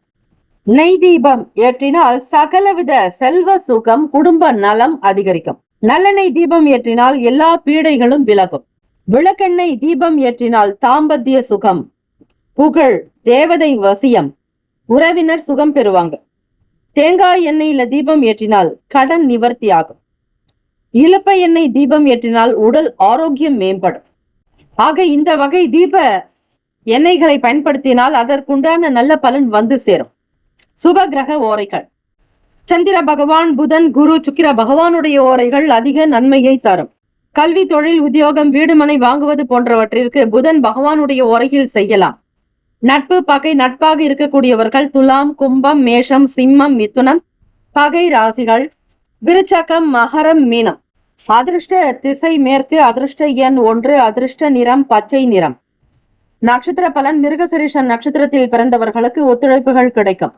நெய் தீபம் ஏற்றினால் சகலவித செல்வ சுகம், குடும்ப நலம் அதிகரிக்கும். நல்லெண்ணெய் தீபம் ஏற்றினால் எல்லா பீடைகளும் விலகும். விளக்கெண்ணெய் தீபம் ஏற்றினால் தாம்பத்திய சுகம், புகழ், தேவதை வசியம், உறவினர் சுகம் பெறுவாங்க. தேங்காய் எண்ணெயில தீபம் ஏற்றினால் கடன் நிவர்த்தி ஆகும். இலுப்பை எண்ணெய் தீபம் ஏற்றினால் உடல் ஆரோக்கியம் மேம்படும். ஆக இந்த வகை தீப எண்ணெய்களை பயன்படுத்தினால் அதற்குண்டான நல்ல பலன் வந்து சேரும். சுப கிரக ஓரைகள்: சந்திர பகவான், புதன், குரு, சுக்கிர பகவானுடைய ஓரைகள் அதிக நன்மையை தரும். கல்வி, தொழில், உத்தியோகம், வீடு மனை வாங்குவது போன்றவற்றிற்கு புதன் பகவானுடைய ஓரையில் செய்யலாம். நட்பு, பகை, நட்பாக இருக்கக்கூடியவர்கள் துலாம், கும்பம், மேஷம், சிம்மம், மிதுனம் பகை ராசிகள். விருச்சகம், மகரம், மீனம். அதிர்ஷ்ட திசை மேற்கு. அதிர்ஷ்ட எண் 1. அதிர்ஷ்ட நிறம் பச்சை நிறம். நட்சத்திர பலன்: மிருகசீரிஷம் நட்சத்திரத்தில் பிறந்தவர்களுக்கு ஒத்துழைப்புகள் கிடைக்கும்.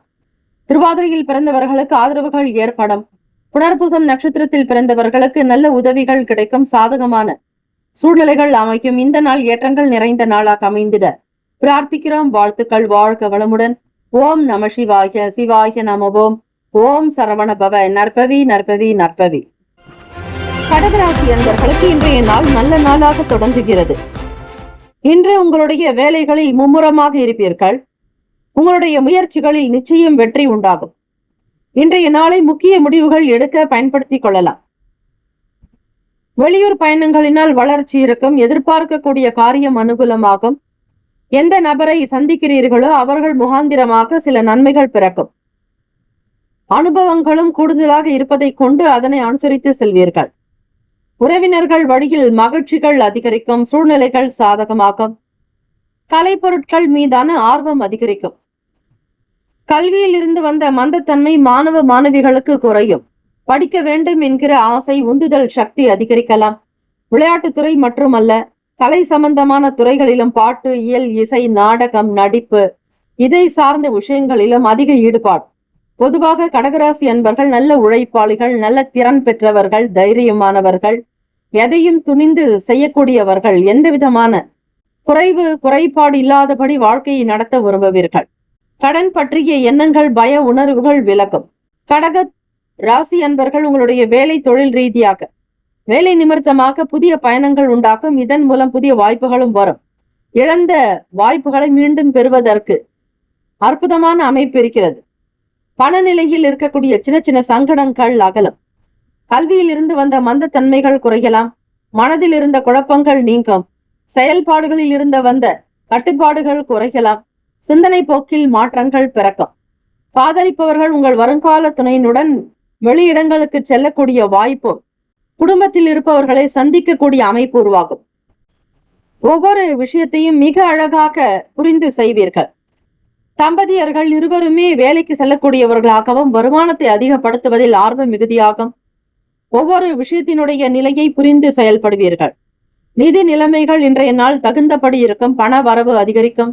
திருவாதிரையில் பிறந்தவர்களுக்கு ஆதரவுகள் ஏற்படும். புனர்பூசம் நட்சத்திரத்தில் பிறந்தவர்களுக்கு நல்ல உதவிகள் கிடைக்கும். சாதகமான சூழ்நிலைகள் அமைக்கும். இந்த நாள் ஏற்றங்கள் நிறைந்த நாளாக அமைந்திட பிரார்த்திக்கிறோம். வாழ்த்துக்கள். வாழ்க வளமுடன். ஓம் நம சிவாய. சிவாய நம ஓம். ஓம் சரவண பவ. நற்பவி நற்பவி நற்பவி. கடகராசி அன்பர்களுக்கு இன்றைய நாள் நல்ல நாளாக தொடங்குகிறது. இன்று உங்களுடைய வேலைகளில் மும்முரமாக இருப்பீர்கள். உங்களுடைய முயற்சிகளில் நிச்சயம் வெற்றி உண்டாகும். இன்றைய நாளை முக்கிய முடிவுகள் எடுக்க பயன்படுத்திக் கொள்ளலாம். வெளியூர் பயணங்களினால் வளர்ச்சி இருக்கும். எதிர்பார்க்கக்கூடிய காரியம் அனுகூலமாகும். எந்த நபரை சந்திக்கிறீர்களோ அவர்கள் முகாந்திரமாக சில நன்மைகள் பிறக்கும். அனுபவங்களும் கூடுதலாக இருப்பதை கொண்டு அதனை அனுசரித்து செல்வீர்கள். உறவினர்கள் வழியில் மகிழ்ச்சிகள் அதிகரிக்கும். சூழ்நிலைகள் சாதகமாகும். கலைப்பொருட்கள் மீதான ஆர்வம் அதிகரிக்கும். கல்வியில் இருந்து வந்த மந்தத்தன்மை மாணவ மாணவிகளுக்கு குறையும். படிக்க வேண்டும் என்கிற ஆசை, உந்துதல் சக்தி அதிகரிக்கலாம். விளையாட்டுத்துறை மட்டுமல்ல, கலை சம்பந்தமான துறைகளிலும் பாட்டு, இயல், இசை, நாடகம், நடிப்பு இதை சார்ந்த விஷயங்களிலும் அதிக ஈடுபாடு. பொதுவாக கடகராசி அன்பர்கள் நல்ல உழைப்பாளிகள், நல்ல திறன் பெற்றவர்கள், தைரியமானவர்கள், எதையும் துணிந்து செய்யக்கூடியவர்கள். எந்த விதமான குறைபாடு இல்லாதபடி வாழ்க்கையை நடத்த விரும்புவீர்கள். கடன் பற்றிய எண்ணங்கள், பய உணர்வுகள் விலகும். கடக ராசி அன்பர்கள் உங்களுடைய வேலை தொழில் ரீதியாக வேலை நிமித்தமாக புதிய பயணங்கள் உண்டாகும். இதன் மூலம் புதிய வாய்ப்புகளும் வரும். இழந்த வாய்ப்புகளை மீண்டும் பெறுவதற்கு அற்புதமான அமைப்பு இருக்கிறது. பணநிலையில் இருக்கக்கூடிய சின்ன சின்ன சங்கடங்கள் அகலும். கல்வியில் இருந்து வந்த மந்த தன்மைகள் குறையலாம். மனதில் இருந்த குழப்பங்கள் நீங்கும். செயல்பாடுகளில் இருந்த வந்த கட்டுப்பாடுகள் குறையலாம். சிந்தனை போக்கில் மாற்றங்கள் பிறக்கும். காதலிப்பவர்கள் உங்கள் வருங்கால துணையினுடன் வெளியிடங்களுக்கு செல்லக்கூடிய வாய்ப்பு, குடும்பத்தில் இருப்பவர்களை சந்திக்கக்கூடிய அமைப்பு உருவாகும். ஒவ்வொரு விஷயத்தையும் மிக அழகாக புரிந்து செய்வீர்கள். தம்பதியர்கள் இருவருமே வேலைக்கு செல்லக்கூடியவர்களாகவும் வருமானத்தை அதிகப்படுத்துவதில் ஆர்வம் மிகுதியாகும். ஒவ்வொரு விஷயத்தினுடைய நிலையை புரிந்து செயல்படுவீர்கள். நிதி நிலைமைகள் இன்றைய நாள் தகுந்தபடி இருக்கும். பண வரவு அதிகரிக்கும்.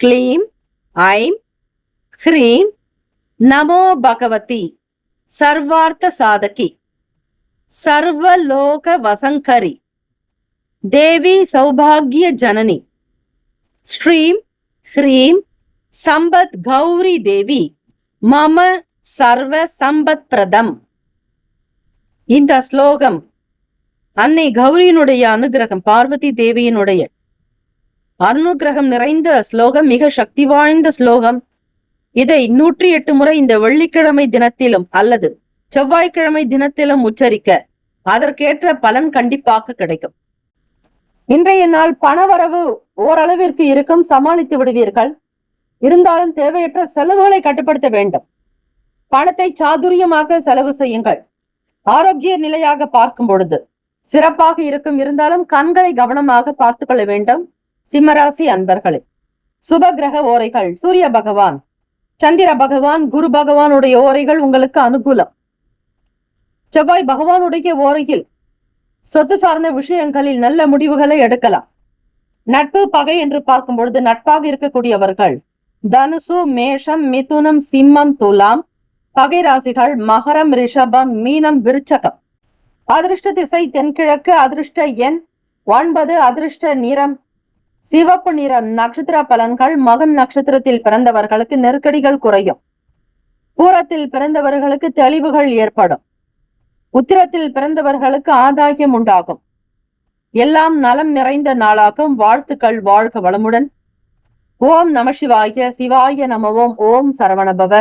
க்ளீம் ஐம் ஹ்ரீம் நமோ பகவதி சர்வார்த்த சாதகி சர்வலோக வசங்கரி தேவி சௌபாகிய ஜனனி ஸ்ரீம் ஹ்ரீம் சம்பத் கௌரி தேவி மம சர்வ சம்பத் பிரதம். இந்த ஸ்லோகம் அன்னை கௌரியினுடைய அனுகிரகம், பார்வதி தேவியினுடைய அனுகிரகம் நிறைந்த ஸ்லோகம், மிக சக்தி வாய்ந்த ஸ்லோகம். இதை 108 முறை இந்த வெள்ளிக்கிழமை தினத்திலும் அல்லது செவ்வாய்க்கிழமை தினத்திலும் உச்சரிக்க அதற்கேற்ற பலன் கண்டிப்பாக கிடைக்கும். இன்றைய நாள் பணவரவு ஓரளவிற்கு இருக்கும், சமாளித்து விடுவீர்கள். இருந்தாலும் தேவையற்ற செலவுகளை கட்டுப்படுத்த வேண்டும். பணத்தை சாதுரியமாக செலவு செய்யுங்கள். ஆரோக்கிய நிலையாக பார்க்கும் பொழுது சிறப்பாக இருக்கும். இருந்தாலும் கண்களை கவனமாக பார்த்து கொள்ள வேண்டும். சிம்மராசி அன்பர்களே, சுப கிரக ஓரைகள் சூரிய பகவான், சந்திர பகவான், குரு பகவானுடைய ஓரைகள் உங்களுக்கு அனுகூலம். செவ்வாய் பகவானுடைய ஓரையில் சொத்து சார்ந்த விஷயங்களில் நல்ல முடிவுகளை எடுக்கலாம். நட்பு பகை என்று பார்க்கும் பொழுது நட்பாக இருக்கக்கூடியவர்கள் தனுசு, மேஷம், மிதுனம், சிம்மம், துலாம். பகை ராசிகள் மகரம், ரிஷபம், மீனம், விருச்சகம். அதிர்ஷ்ட திசை தென்கிழக்கு. அதிர்ஷ்ட எண் 9. அதிர்ஷ்ட நிறம் சிவப்பு நிறம். நட்சத்திர பலன்கள் மகம் நட்சத்திரத்தில் பிறந்தவர்களுக்கு நெருக்கடிகள் குறையும். பூரத்தில் பிறந்தவர்களுக்கு தெளிவுகள் ஏற்படும். உத்திரத்தில் பிறந்தவர்களுக்கு ஆதாயம் உண்டாகும். எல்லாம் நலம் நிறைந்த நாளாகும். வாழ்த்துக்கள். வாழ்க வளமுடன். ஓம் நம சிவாய. சிவாய நமவோம். ஓம் சரவணபவ.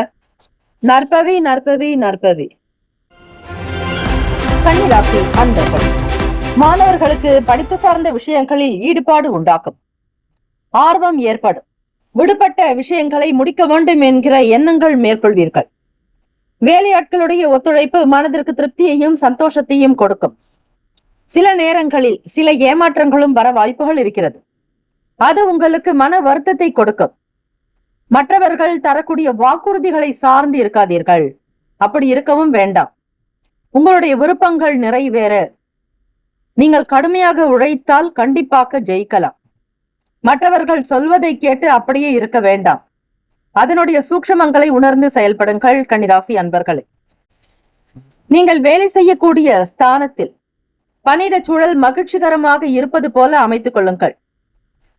நற்பவி நற்பவி நற்பவி. கன்னிராசி அன்பர்கள், மாணவர்களுக்கு படிப்பு சார்ந்த விஷயங்களில் ஈடுபாடு உண்டாகும். ஆர்வம் ஏற்படும். விடுபட்ட விஷயங்களை முடிக்க வேண்டும் என்கிற எண்ணங்கள் மேற்கொள்வீர்கள். வேலையாட்களுடைய ஒத்துழைப்பு மனதிற்கு திருப்தியையும் சந்தோஷத்தையும் கொடுக்கும். சில நேரங்களில் சில ஏமாற்றங்களும் வர வாய்ப்புகள் இருக்கிறது. அது உங்களுக்கு மன வருத்தத்தை கொடுக்கும். மற்றவர்கள் தரக்கூடிய வாக்குறுதிகளை சார்ந்து இருக்காதீர்கள். அப்படி இருக்கவும் வேண்டாம். உங்களுடைய விருப்பங்கள் நிறைவேற நீங்கள் கடுமையாக உழைத்தால் கண்டிப்பாக ஜெயிக்கலாம். மற்றவர்கள் சொல்வதை கேட்டு அப்படியே இருக்க வேண்டாம். அதனுடைய சூக்ஷமங்களை உணர்ந்து செயல்படுங்கள். கன்னிராசி அன்பர்களே, நீங்கள் வேலை செய்யக்கூடிய ஸ்தானத்தில் பணியிட சூழல் மகிழ்ச்சிகரமாக இருப்பது போல அமைத்துக் கொள்ளுங்கள்.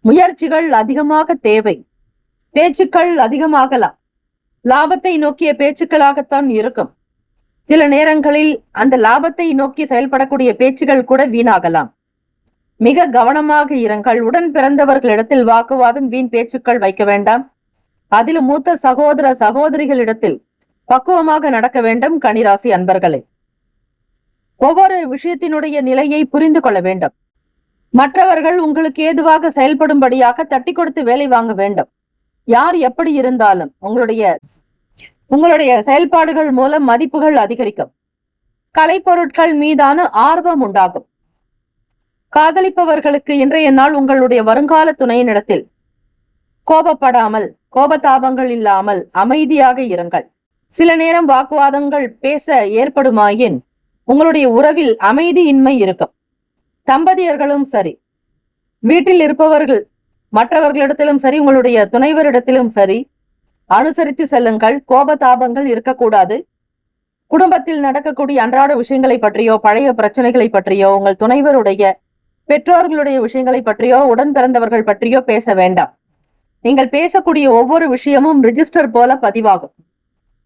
முயற்சிகள் அதிகமாக தேவை. பேச்சுக்கள் அதிகமாகலாம். லாபத்தை நோக்கிய பேச்சுக்களாகத்தான் இருக்கும். சில நேரங்களில் அந்த லாபத்தை நோக்கி செயல்படக்கூடிய பேச்சுகள் கூட வீணாகலாம். மிக கவனமாக இருங்கள். உடன் பிறந்தவர்களிடத்தில் வாக்குவாதம், வீண் பேச்சுக்கள் வைக்க வேண்டாம். அதிலும் மூத்த சகோதர சகோதரிகளிடத்தில் பக்குவமாக நடக்க வேண்டும். கன்னிராசி அன்பர்களே, ஒவ்வொரு விஷயத்தினுடைய நிலையை புரிந்து கொள்ள வேண்டும். மற்றவர்கள் உங்களுக்கு ஏதுவாக செயல்படும்படியாக தட்டி கொடுத்து வேலை வாங்க வேண்டும். யார் எப்படி இருந்தாலும் உங்களுடைய செயல்பாடுகள் மூலம் மதிப்புகள் அதிகரிக்கும். கலைப்பொருட்கள் மீதான ஆர்வம் உண்டாகும். காதலிப்பவர்களுக்கு இன்றைய நாள் உங்களுடைய வருங்கால துணையினிடத்தில் கோபப்படாமல், கோபதாபங்கள் இல்லாமல் அமைதியாக இருங்கள். சில நேரம் வாக்குவாதங்கள் பேச ஏற்படுமாயின் உங்களுடைய உறவில் அமைதியின்மை இருக்கும். தம்பதியர்களும் சரி, வீட்டில் இருப்பவர்கள் மற்றவர்களிடத்திலும் சரி, உங்களுடைய துணைவரிடத்திலும் சரி, அனுசரித்து செல்லுங்கள். கோபதாபங்கள் இருக்கக்கூடாது. குடும்பத்தில் நடக்கக்கூடிய அன்றாட விஷயங்களை பற்றியோ, பழைய பிரச்சனைகளை பற்றியோ, உங்கள் துணைவருடைய பெற்றோர்களுடைய விஷயங்களை பற்றியோ, உடன் பிறந்தவர்கள் பற்றியோ பேச வேண்டாம். நீங்கள் பேசக்கூடிய ஒவ்வொரு விஷயமும் ரிஜிஸ்டர் போல பதிவாகும்.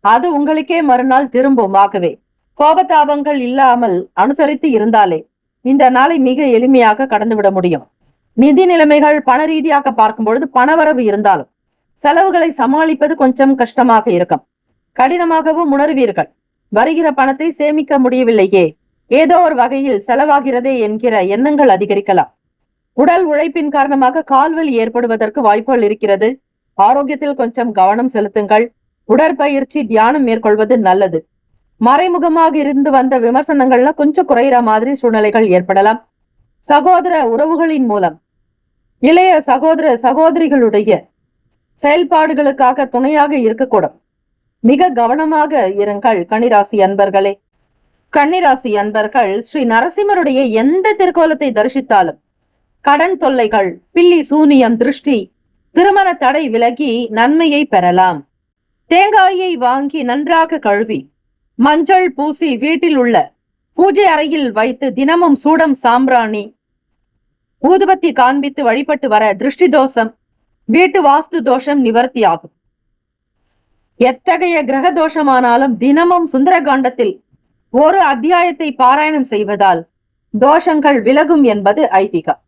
அது உங்களுக்கே மறுநாள் திரும்பும். ஆகவே கோபதாபங்கள் இல்லாமல் அனுசரித்து இருந்தாலே இந்த நாளை மிக எளிமையாக கடந்துவிட முடியும். நிதி நிலைமைகள் பண ரீதியாக பார்க்கும் பொழுது பணவரவு இருந்தாலும் செலவுகளை சமாளிப்பது கொஞ்சம் கஷ்டமாக இருக்கும். கடினமாகவும் உணர்வீர்கள். வருகிற பணத்தை சேமிக்க முடியவில்லையே, ஏதோ ஒரு வகையில் செலவாகிறதே என்கிற எண்ணங்கள் அதிகரிக்கலாம். உடல் உழைப்பின் காரணமாக கால்வலி ஏற்படுவதற்கு வாய்ப்புகள் இருக்கிறது. ஆரோக்கியத்தில் கொஞ்சம் கவனம் செலுத்துங்கள். உடற்பயிற்சி, தியானம் மேற்கொள்வது நல்லது. மறைமுகமாக இருந்து வந்த விமர்சனங்கள்ல கொஞ்சம் குறையிற மாதிரி சூழ்நிலைகள் ஏற்படலாம். சகோதர உறவுகளின் மூலம் இளைய சகோதர சகோதரிகளுடைய செயல்பாடுகளுக்காக துணையாக இருக்கக்கூடும். மிக கவனமாக இருங்கள். கன்னிராசி அன்பர்களே, கன்னிராசி அன்பர்கள் ஸ்ரீ நரசிம்மருடைய எந்த திருக்கோலத்தை தரிசித்தாலும் கடன் தொல்லைகள், பில்லி சூனியம், திருஷ்டி திருமண தடை விலகி நன்மையை பெறலாம். தேங்காயை வாங்கி நன்றாக கழுவி மஞ்சள் பூசி வீட்டில் உள்ள பூஜை அறையில் வைத்து தினமும் சூடம் சாம்பிராணி ஊதுபத்தி காண்பித்து வழிபட்டு வர திருஷ்டி தோஷம் வீட்டு வாஸ்து தோஷம் நிவர்த்தியாகும். எத்தகைய கிரக தோஷமானாலும் தினமும் சுந்தரகாண்டத்தில் ஒரு அத்தியாயத்தை பாராயணம் செய்வதால் தோஷங்கள் விலகும் என்பது ஐதீகம்.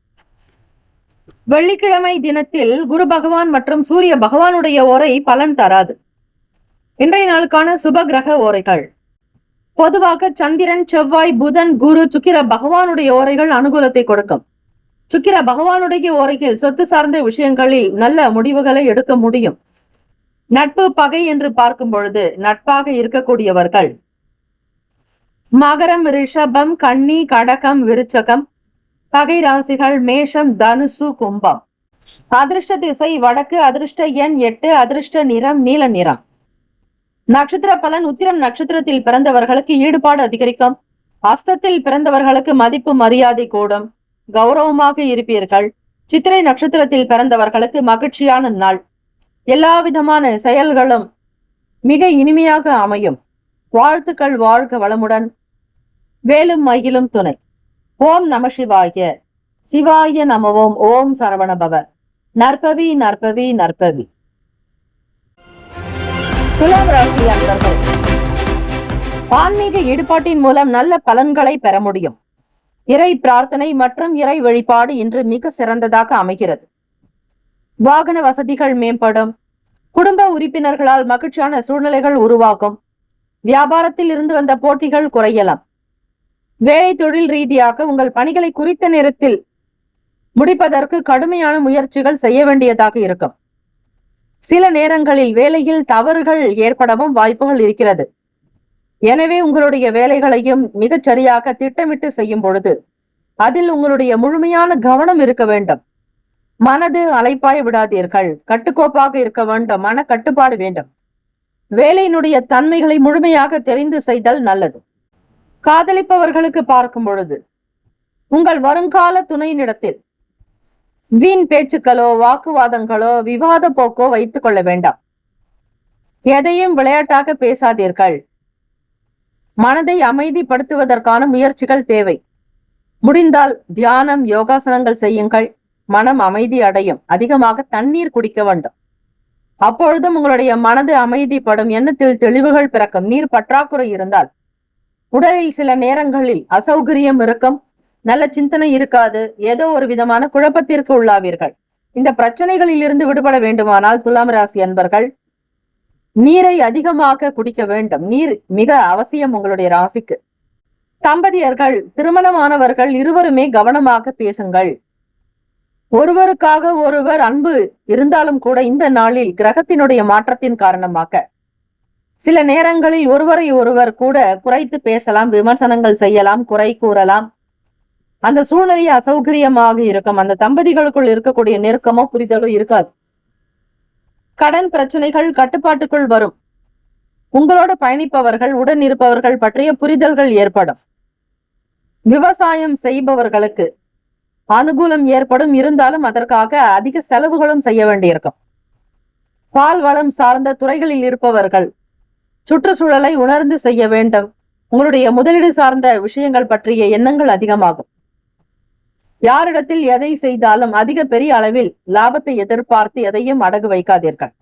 வெள்ளிக்கிழமை தினத்தில் குரு பகவான் மற்றும் சூரிய பகவானுடைய ஓரை பலன் தராது. இன்றைய நாளுக்கான சுப கிரக ஓரைகள். பொதுவாக சந்திரன், செவ்வாய், புதன், குரு, சுக்கிர பகவானுடைய ஓரைகள் அனுகூலத்தை கொடுக்கும். சுக்கிர பகவானுடைய ஓரையில் சொத்து சார்ந்த விஷயங்களில் நல்ல முடிவுகளை எடுக்க முடியும். நட்பு பகை என்று பார்க்கும் பொழுது நட்பாக இருக்கக்கூடியவர்கள் மகரம், ரிஷபம், கன்னி, கடகம், விருச்சகம். பகை ராசிகள் மேஷம், தனுசு, கும்பம். அதிர்ஷ்ட திசை வடக்கு. அதிர்ஷ்ட எண் 8. அதிர்ஷ்ட நிறம் நீல நிறம். நட்சத்திர பலன். உத்திரம் நட்சத்திரத்தில் பிறந்தவர்களுக்கு ஈடுபாடு அதிகரிக்கும். அஸ்தத்தில் பிறந்தவர்களுக்கு மதிப்பு மரியாதை கூடும், கௌரவமாக இருப்பீர்கள். சித்திரை நட்சத்திரத்தில் பிறந்தவர்களுக்கு மகிழ்ச்சியான நாள். எல்லா விதமான செயல்களும் மிக இனிமையாக அமையும். வாழ்த்துக்கள். வாழ்க வளமுடன். வேலும் மயிலும் துணை. ஓம் நம சிவாய. சிவாய நமவோம். ஓம் சரவணபவ. நற்பவி நற்பவி நற்பவி. துலாம் ராசி அன்பர்கள், ஆன்மீக ஈடுபாட்டின் மூலம் நல்ல பலன்களை பெற முடியும். இறை பிரார்த்தனை மற்றும் இறை வழிபாடு இன்று மிக சிறந்ததாக அமைகிறது. வாகன வசதிகள் மேம்படும். குடும்ப உறுப்பினர்களால் மகிழ்ச்சியான சூழ்நிலைகள் உருவாகும். வியாபாரத்தில் இருந்து வந்த போட்டிகள் குறையலாம். வேலை தொழில் ரீதியாக உங்கள் பணிகளை குறித்த நேரத்தில் முடிப்பதற்கு கடுமையான முயற்சிகள் செய்ய வேண்டியதாக இருக்கும். சில நேரங்களில் வேலையில் தவறுகள் ஏற்படவும் வாய்ப்புகள் இருக்கிறது. எனவே உங்களுடைய வேலைகளையும் மிகச் சரியாக திட்டமிட்டு செய்யும் பொழுது அதில் உங்களுடைய முழுமையான கவனம் இருக்க வேண்டும். மனது அலைப்பாய விடாதீர்கள். கட்டுக்கோப்பாக இருக்க வேண்டும். மன கட்டுப்பாடு வேண்டும். வேலையினுடைய தன்மைகளை முழுமையாக தெரிந்து செய்தல் நல்லது. காதலிப்பவர்களுக்கு பார்க்கும் பொழுது உங்கள் வருங்கால துணையினிடத்தில் வீண் பேச்சுக்களோ வாக்குவாதங்களோ விவாத போக்கோ வைத்துக் கொள்ள வேண்டாம். எதையும் விளையாட்டாக பேசாதீர்கள். மனதை அமைதிப்படுத்துவதற்கான முயற்சிகள் தேவை. முடிந்தால் தியானம், யோகாசனங்கள் செய்யுங்கள். மனம் அமைதி அடையும். அதிகமாக தண்ணீர் குடிக்க வேண்டும். அப்பொழுதும் உங்களுடைய மனது அமைதிப்படும். எண்ணத்தில் தெளிவுகள் பிறக்கும். நீர் பற்றாக்குறை இருந்தால் உடலில் சில நேரங்களில் அசௌகரியம் இருக்கும். நல்ல சிந்தனை இருக்காது. ஏதோ ஒரு விதமான குழப்பத்திற்கு உள்ளாவீர்கள். இந்த பிரச்சனைகளில் இருந்து விடுபட வேண்டுமானால் துலாம் ராசி அன்பர்கள் நீரை அதிகமாக குடிக்க வேண்டும். நீர் மிக அவசியம் உங்களுடைய ராசிக்கு. தம்பதியர்கள், திருமணமானவர்கள் இருவருமே கவனமாக பேசுங்கள். ஒருவருக்காக ஒருவர் அன்பு இருந்தாலும் கூட இந்த நாளில் கிரகத்தினுடைய மாற்றத்தின் காரணமாக சில நேரங்களில் ஒருவரை ஒருவர் கூட குறைத்து பேசலாம், விமர்சனங்கள் செய்யலாம், குறை கூறலாம். அந்த சூழ்நிலை அசௌகரியமாக இருக்கும். அந்த தம்பதிகளுக்குள் இருக்கக்கூடிய நெருக்கமோ புரிதலோ இருக்காது. கடன் பிரச்சனைகள் கட்டுப்பாட்டுக்குள் வரும். உங்களோடு பயணிப்பவர்கள், உடன் இருப்பவர்கள் பற்றிய புரிதல்கள் ஏற்படும். விவசாயம் செய்பவர்களுக்கு அனுகூலம் ஏற்படும். இருந்தாலும் அதற்காக அதிக செலவுகளும் செய்ய வேண்டியிருக்கும். பால் வளம் சார்ந்த துறைகளில் இருப்பவர்கள் சுற்றுச்சூழலை உணர்ந்து செய்ய வேண்டும். உங்களுடைய முதலீடு சார்ந்த விஷயங்கள் பற்றிய எண்ணங்கள் அதிகமாகும். யாரிடத்தில் எதை செய்தாலும் அதிக பெரிய அளவில் லாபத்தை எதிர்பார்த்து எதையும் அடகு வைக்காதீர்கள்.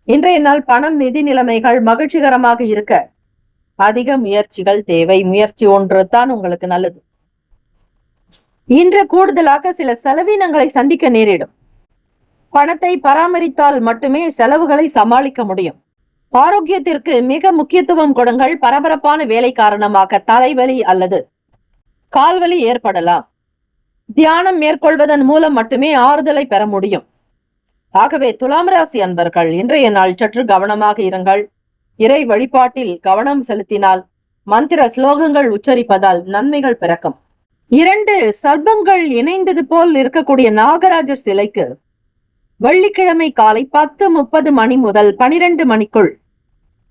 இன்றைய நாள் பணம், நிதி நிலைமைகள் மகிழ்ச்சிகரமாக இருக்க அதிக முயற்சிகள் தேவை. முயற்சி ஒன்று தான் உங்களுக்கு நல்லது. இன்று கூடுதலாக சில செலவினங்களை சந்திக்க நேரிடும். பணத்தை பராமரித்தால் மட்டுமே செலவுகளை சமாளிக்க முடியும். ஆரோக்கியத்திற்கு மிக முக்கியத்துவம் கொடுங்கள். பரபரப்பான வேலை காரணமாக தலைவலி அல்லது கால்வலி ஏற்படலாம். தியானம் மேற்கொள்வதன் மூலம் மட்டுமே ஆறுதலை பெற முடியும். ஆகவே துலாம் ராசி அன்பர்கள் இன்றைய நாள் சற்று கவனமாக இருங்கள். இறை வழிபாட்டில் கவனம் செலுத்தினால், மந்திர ஸ்லோகங்கள் உச்சரிப்பதால் நன்மைகள் பிறக்கும். 2 சர்ப்பங்கள் இணைந்தது போல் இருக்கக்கூடிய நாகராஜர் சிலைக்கு வெள்ளிக்கிழமை காலை 10:30 மணி முதல் 12 மணிக்குள்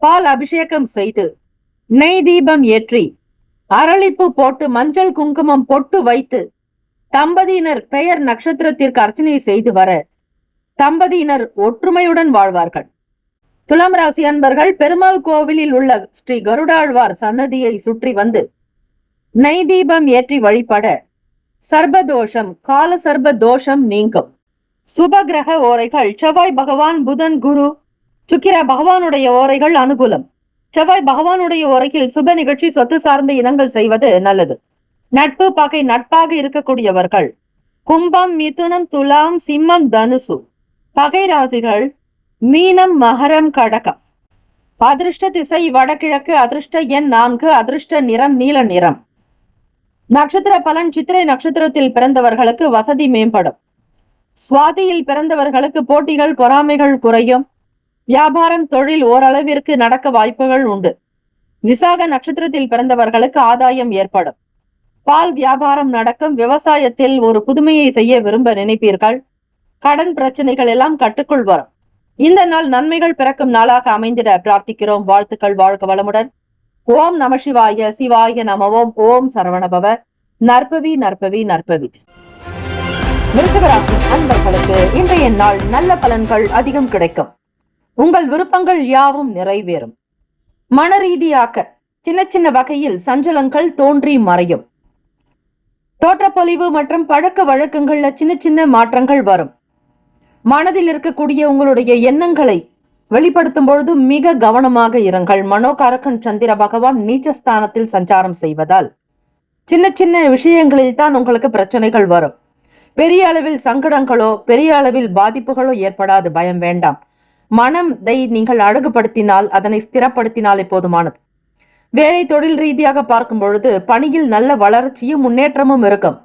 பால் அபிஷேகம் செய்து நெய் தீபம் ஏற்றி அரளிப்பூ போட்டு மஞ்சள் குங்குமம் பொட்டு வைத்து தம்பதியினர் பெயர் நட்சத்திரத்திற்கு அர்ச்சனை செய்து வர தம்பதியினர் ஒற்றுமையுடன் வாழ்வார்கள். துலாம் ராசி அன்பர்கள் பெருமாள் கோவிலில் உள்ள ஸ்ரீ கருடாழ்வார் சன்னதியை சுற்றி வந்து நெய் தீபம் ஏற்றி வழிபட சர்பதோஷம் கால சர்ப தோஷம் நீங்கும். சுப கிரக ஓரைகள் செவ்வாய் பகவான், புதன், குரு, சுக்கிர பகவானுடைய ஓரைகள் அனுகூலம். செவ்வாய் பகவானுடைய ஓரையில் சுப நிகழ்ச்சி, சொத்து சார்ந்த இனங்கள் செய்வது நல்லது. நட்பு பகை நட்பாக இருக்கக்கூடியவர்கள் கும்பம், மிதுனம், துலாம், சிம்மம், தனுசு. பகை ராசிகள் மீனம், மகரம், கடகம். அதிர்ஷ்ட திசை வடகிழக்கு. அதிர்ஷ்ட எண் 4. அதிர்ஷ்ட நிறம் நீல நிறம். நட்சத்திர பலன் சித்திரை நட்சத்திரத்தில் பிறந்தவர்களுக்கு வசதி மேம்படும். சுவாதியில் பிறந்தவர்களுக்கு போட்டிகள் பொறாமைகள் குறையும். வியாபாரம் தொழில் ஓரளவிற்கு நடக்க வாய்ப்புகள் உண்டு. விசாக நட்சத்திரத்தில் பிறந்தவர்களுக்கு ஆதாயம் ஏற்படும். பால் வியாபாரம் நடக்கும். விவசாயத்தில் ஒரு புதுமையை செய்ய விரும்ப நினைப்பீர்கள். கடன் பிரச்சனைகள் எல்லாம் கட்டுக்குள் வரும். இந்த நாள் நன்மைகள் பிறக்கும் நாளாக அமைந்திட பிரார்த்திக்கிறோம். வாழ்த்துக்கள். வாழ்க வளமுடன். ஓம் நம சிவாய. சிவாய நமவோம். ஓம் சரவணபவ. நற்பவி நற்பவி நற்பவி. விருச்சிகராசி அன்பர்களுக்கு இன்றைய நாள் நல்ல பலன்கள் அதிகம் கிடைக்கும். உங்கள் விருப்பங்கள் யாவும் நிறைவேறும். மன ரீதியாக சின்ன சின்ன வகையில் சஞ்சலங்கள் தோன்றி மறையும். தோற்றப்பொலிவு மற்றும் பழக்க வழக்கங்கள்ல சின்ன சின்ன மாற்றங்கள் வரும். மனதில் இருக்கக்கூடிய உங்களுடைய எண்ணங்களை வெளிப்படுத்தும் பொழுது மிக கவனமாக இருங்கள். மனோகாரகன் சந்திர பகவான் நீச்சஸ்தானத்தில் சஞ்சாரம் செய்வதால் சின்ன சின்ன விஷயங்களில் தான் உங்களுக்கு பிரச்சனைகள் வரும். பெரிய அளவில் சங்கடங்களோ பெரிய அளவில் பாதிப்புகளோ ஏற்படாது. பயம் வேண்டாம். மனதை நீங்கள் அழகுபடுத்தினால், அதனை ஸ்திரப்படுத்தினாலே போதுமானது. வேலை தொழில் ரீதியாக பார்க்கும் பொழுது பணியில் நல்ல வளர்ச்சியும் முன்னேற்றமும் இருக்கும்.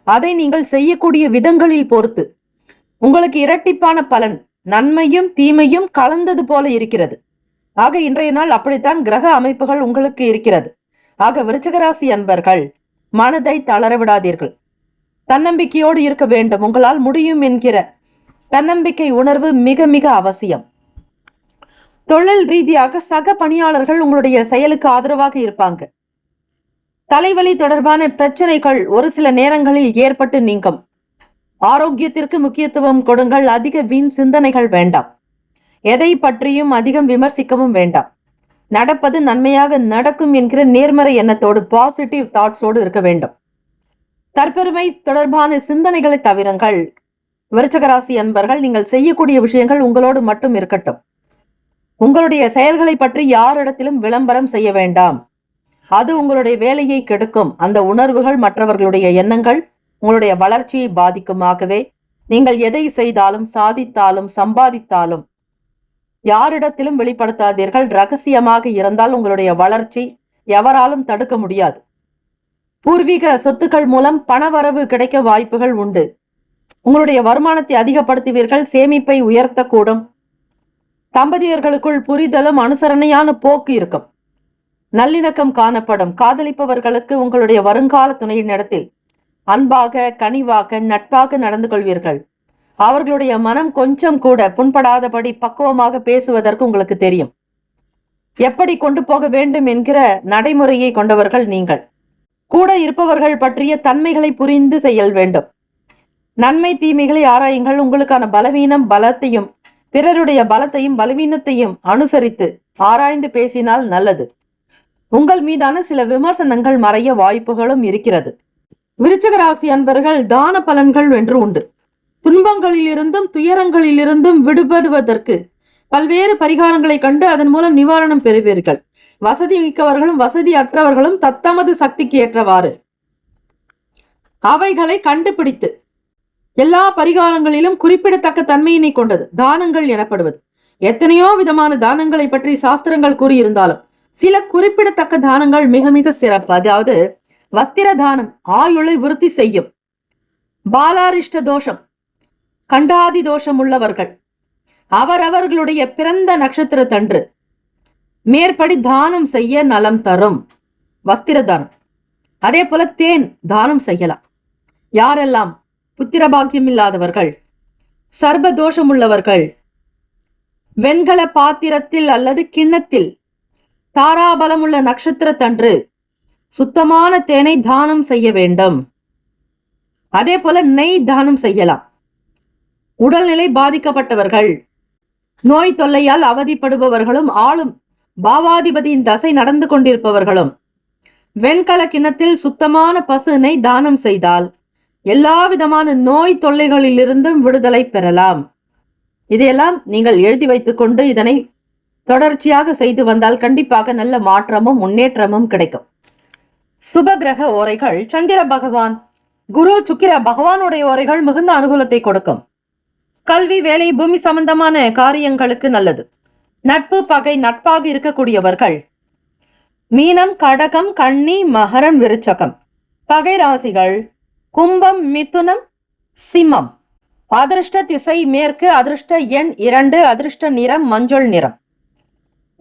அதை நீங்கள் செய்யக்கூடிய விதங்களில் பொறுத்து உங்களுக்கு இரட்டிப்பான பலன், நன்மையும் தீமையும் கலந்தது போல இருக்கிறது. ஆக இன்றைய நாள் அப்படித்தான் கிரக அமைப்புகள் உங்களுக்கு இருக்கிறது. ஆக விருச்சிகராசி அன்பர்கள் மனதை தளர விடாதீர்கள். தன்னம்பிக்கையோடு இருக்க வேண்டும். உங்களால் முடியும் என்கிற தன்னம்பிக்கை உணர்வு மிக மிக அவசியம். தொழில் ரீதியாக சக பணியாளர்கள் உங்களுடைய செயலுக்கு ஆதரவாக இருப்பாங்க. தலைவலி தொடர்பான பிரச்சனைகள் ஒரு சில நேரங்களில் ஏற்பட்டு நீங்கும். ஆரோக்கியத்திற்கு முக்கியத்துவம் கொடுங்கள். அதிக வீண் சிந்தனைகள் வேண்டாம். எதை பற்றியும் அதிகம் விமர்சிக்கவும் வேண்டாம். நடப்பது நன்மையாக நடக்கும் என்கிற நேர்மறை எண்ணத்தோடு, பாசிட்டிவ் தாட்ஸோடு இருக்க வேண்டும். தற்பெருமை தொடர்பான சிந்தனைகளை தவிருங்கள். விருச்சிகராசி அன்பர்கள் நீங்கள் செய்யக்கூடிய விஷயங்கள் உங்களோடு மட்டும் இருக்கட்டும். உங்களுடைய செயல்களை பற்றி யாரிடத்திலும் விளம்பரம் செய்ய வேண்டாம். அது உங்களுடைய வேலையை கெடுக்கும். அந்த உணர்வுகள் மற்றவர்களுடைய எண்ணங்கள் உங்களுடைய வளர்ச்சியை பாதிக்குமாகவே நீங்கள் எதை செய்தாலும் சாதித்தாலும் சம்பாதித்தாலும் யாரிடத்திலும் வெளிப்படுத்தாதீர்கள். ரகசியமாக இருந்தால் உங்களுடைய வளர்ச்சி எவராலும் தடுக்க முடியாது. பூர்வீக சொத்துக்கள் மூலம் பணவரவு கிடைக்க வாய்ப்புகள் உண்டு. உங்களுடைய வருமானத்தை அதிகப்படுத்துவீர்கள். சேமிப்பை உயர்த்தக்கூடும். தம்பதியர்களுக்குள் புரிதலும் அனுசரணையான போக்கு இருக்கும். நல்லிணக்கம் காணப்படும். காதலிப்பவர்களுக்கு உங்களுடைய வருங்கால துணையின் இடத்தில் அன்பாக, கனிவாக, நட்பாக நடந்து கொள்வீர்கள். அவர்களுடைய மனம் கொஞ்சம் கூட புண்படாதபடி பக்குவமாக பேசுவதற்கு உங்களுக்கு தெரியும். எப்படி கொண்டு போக வேண்டும் என்கிற நடைமுறையை கொண்டவர்கள் நீங்கள். கூட இருப்பவர்கள் பற்றிய தன்மைகளை புரிந்து செயல் வேண்டும். நன்மை தீமைகளை ஆராயுங்கள். உங்களுக்கான பலவீனம் பலத்தையும் பிறருடைய பலத்தையும் பலவீனத்தையும் அனுசரித்து ஆராய்ந்து பேசினால் நல்லது. உங்கள் மீதான சில விமர்சனங்கள் மறைய வாய்ப்புகளும் இருக்கிறது. விருச்சிக ராசி அன்பர்கள் தான பலன்கள் என்று உண்டு. துன்பங்களிலிருந்தும் துயரங்களிலிருந்தும் விடுபடுவதற்கு பல்வேறு பரிகாரங்களை கண்டு அதன் மூலம் நிவாரணம் பெறுவீர்கள். வசதி மிக்கவர்களும் வசதி அற்றவர்களும் தத்தமது சக்திக்கு ஏற்றவாறு அவைகளை கண்டுபிடித்து எல்லா பரிகாரங்களிலும் குறிப்பிடத்தக்க தன்மையினை கொண்டது தானங்கள் எனப்படுவது. எத்தனையோ விதமான தானங்களை பற்றி சாஸ்திரங்கள் கூறியிருந்தாலும் சில குறிப்பிடத்தக்க தானங்கள் மிக மிக சிறப்பு. அதாவது வஸ்திர தானம் ஆயுளை விருத்தி செய்யும். பாலாரிஷ்ட தோஷம், கண்டாதி தோஷம் உள்ளவர்கள் அவரவர்களுடைய பிறந்த நட்சத்திரத்தன்று மேற்படி தானம் செய்ய நலம் தரும் வஸ்திர தானம். அதே போல தேன் தானம் செய்யலாம். யாரெல்லாம் புத்திர பாக்கியம் இல்லாதவர்கள், சர்ப தோஷம் உள்ளவர்கள், வெண்கல பாத்திரத்தில் அல்லது கிண்ணத்தில் தாராபலம் உள்ள நட்சத்திரத்தன்று சுத்தமான தேனை தானம் செய்ய வேண்டும். அதே போல நெய் தானம் செய்யலாம். உடல்நிலை பாதிக்கப்பட்டவர்கள், நோய் தொல்லையால் அவதிப்படுபவர்களும், ஆளும் பாவாதிபதியின் தசை நடந்து கொண்டிருப்பவர்களும் வெண்கல கிண்ணத்தில் சுத்தமான பசுனை தானம் செய்தால் எல்லா விதமான நோய் தொல்லைகளிலிருந்தும் விடுதலை பெறலாம். இதையெல்லாம் நீங்கள் எழுதி வைத்துக் கொண்டு இதனை தொடர்ச்சியாக செய்து வந்தால் கண்டிப்பாக நல்ல மாற்றமும் முன்னேற்றமும் கிடைக்கும். சுப கிரக ஓரைகள்: சந்திர பகவான், குரு, சுக்கிர பகவானுடைய ஓரைகள் மிகுந்த அனுகூலத்தை கொடுக்கும். கல்வி, வேலை, பூமி சம்பந்தமான காரியங்களுக்கு நல்லது. நட்பு, பகை, நட்பாக இருக்கக்கூடியவர்கள் மீனம், கடகம், கன்னி, மகரம், விருச்சகம். பகை ராசிகள் கும்பம், மிதுனம், சிம்மம். அதிர்ஷ்ட திசை மேற்கு, அதிர்ஷ்ட எண் 2, அதிர்ஷ்ட நிறம் மஞ்சள் நிறம்.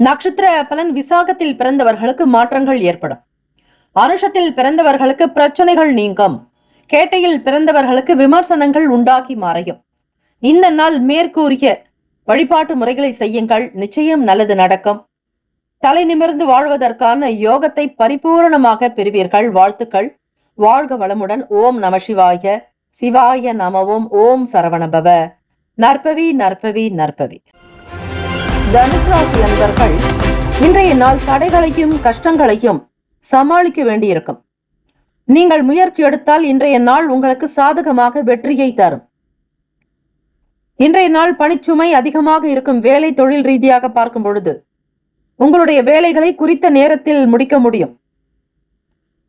நட்சத்திர பலன்: விசாகத்தில் பிறந்தவர்களுக்கு மாற்றங்கள் ஏற்படும். அனுஷத்தில் பிறந்தவர்களுக்கு பிரச்சனைகள் நீங்கும். கேட்டையில் பிறந்தவர்களுக்கு விமர்சனங்கள் உண்டாகி மறையும். இந்த நாள் மேற்கூறிய வழிபாட்டு முறைகளை செய்யுங்கள், நிச்சயம் நல்லது நடக்கும். தலை நிமிர்ந்து வாழ்வதற்கான யோகத்தை பரிபூரணமாக பெறுவீர்கள். வாழ்த்துக்கள். வாழ்க வளமுடன். ஓம் நம சிவாய. சிவாய நமவோம். ஓம் சரவணபவ. நற்பவி நற்பவி நற்பவி. தனுசு ராசி அன்பர்கள் இன்றைய நாள் தடைகளையும் கஷ்டங்களையும் சமாளிக்க வேண்டியிருக்கும். நீங்கள் முயற்சி எடுத்தால் இன்றைய நாள் உங்களுக்கு சாதகமாக வெற்றியை தரும். இன்றைய நாள் பணிச்சுமை அதிகமாக இருக்கும். வேலை தொழில் ரீதியாக பார்க்கும் பொழுது உங்களுடைய வேலைகளை குறித்த நேரத்தில் முடிக்க முடியும்.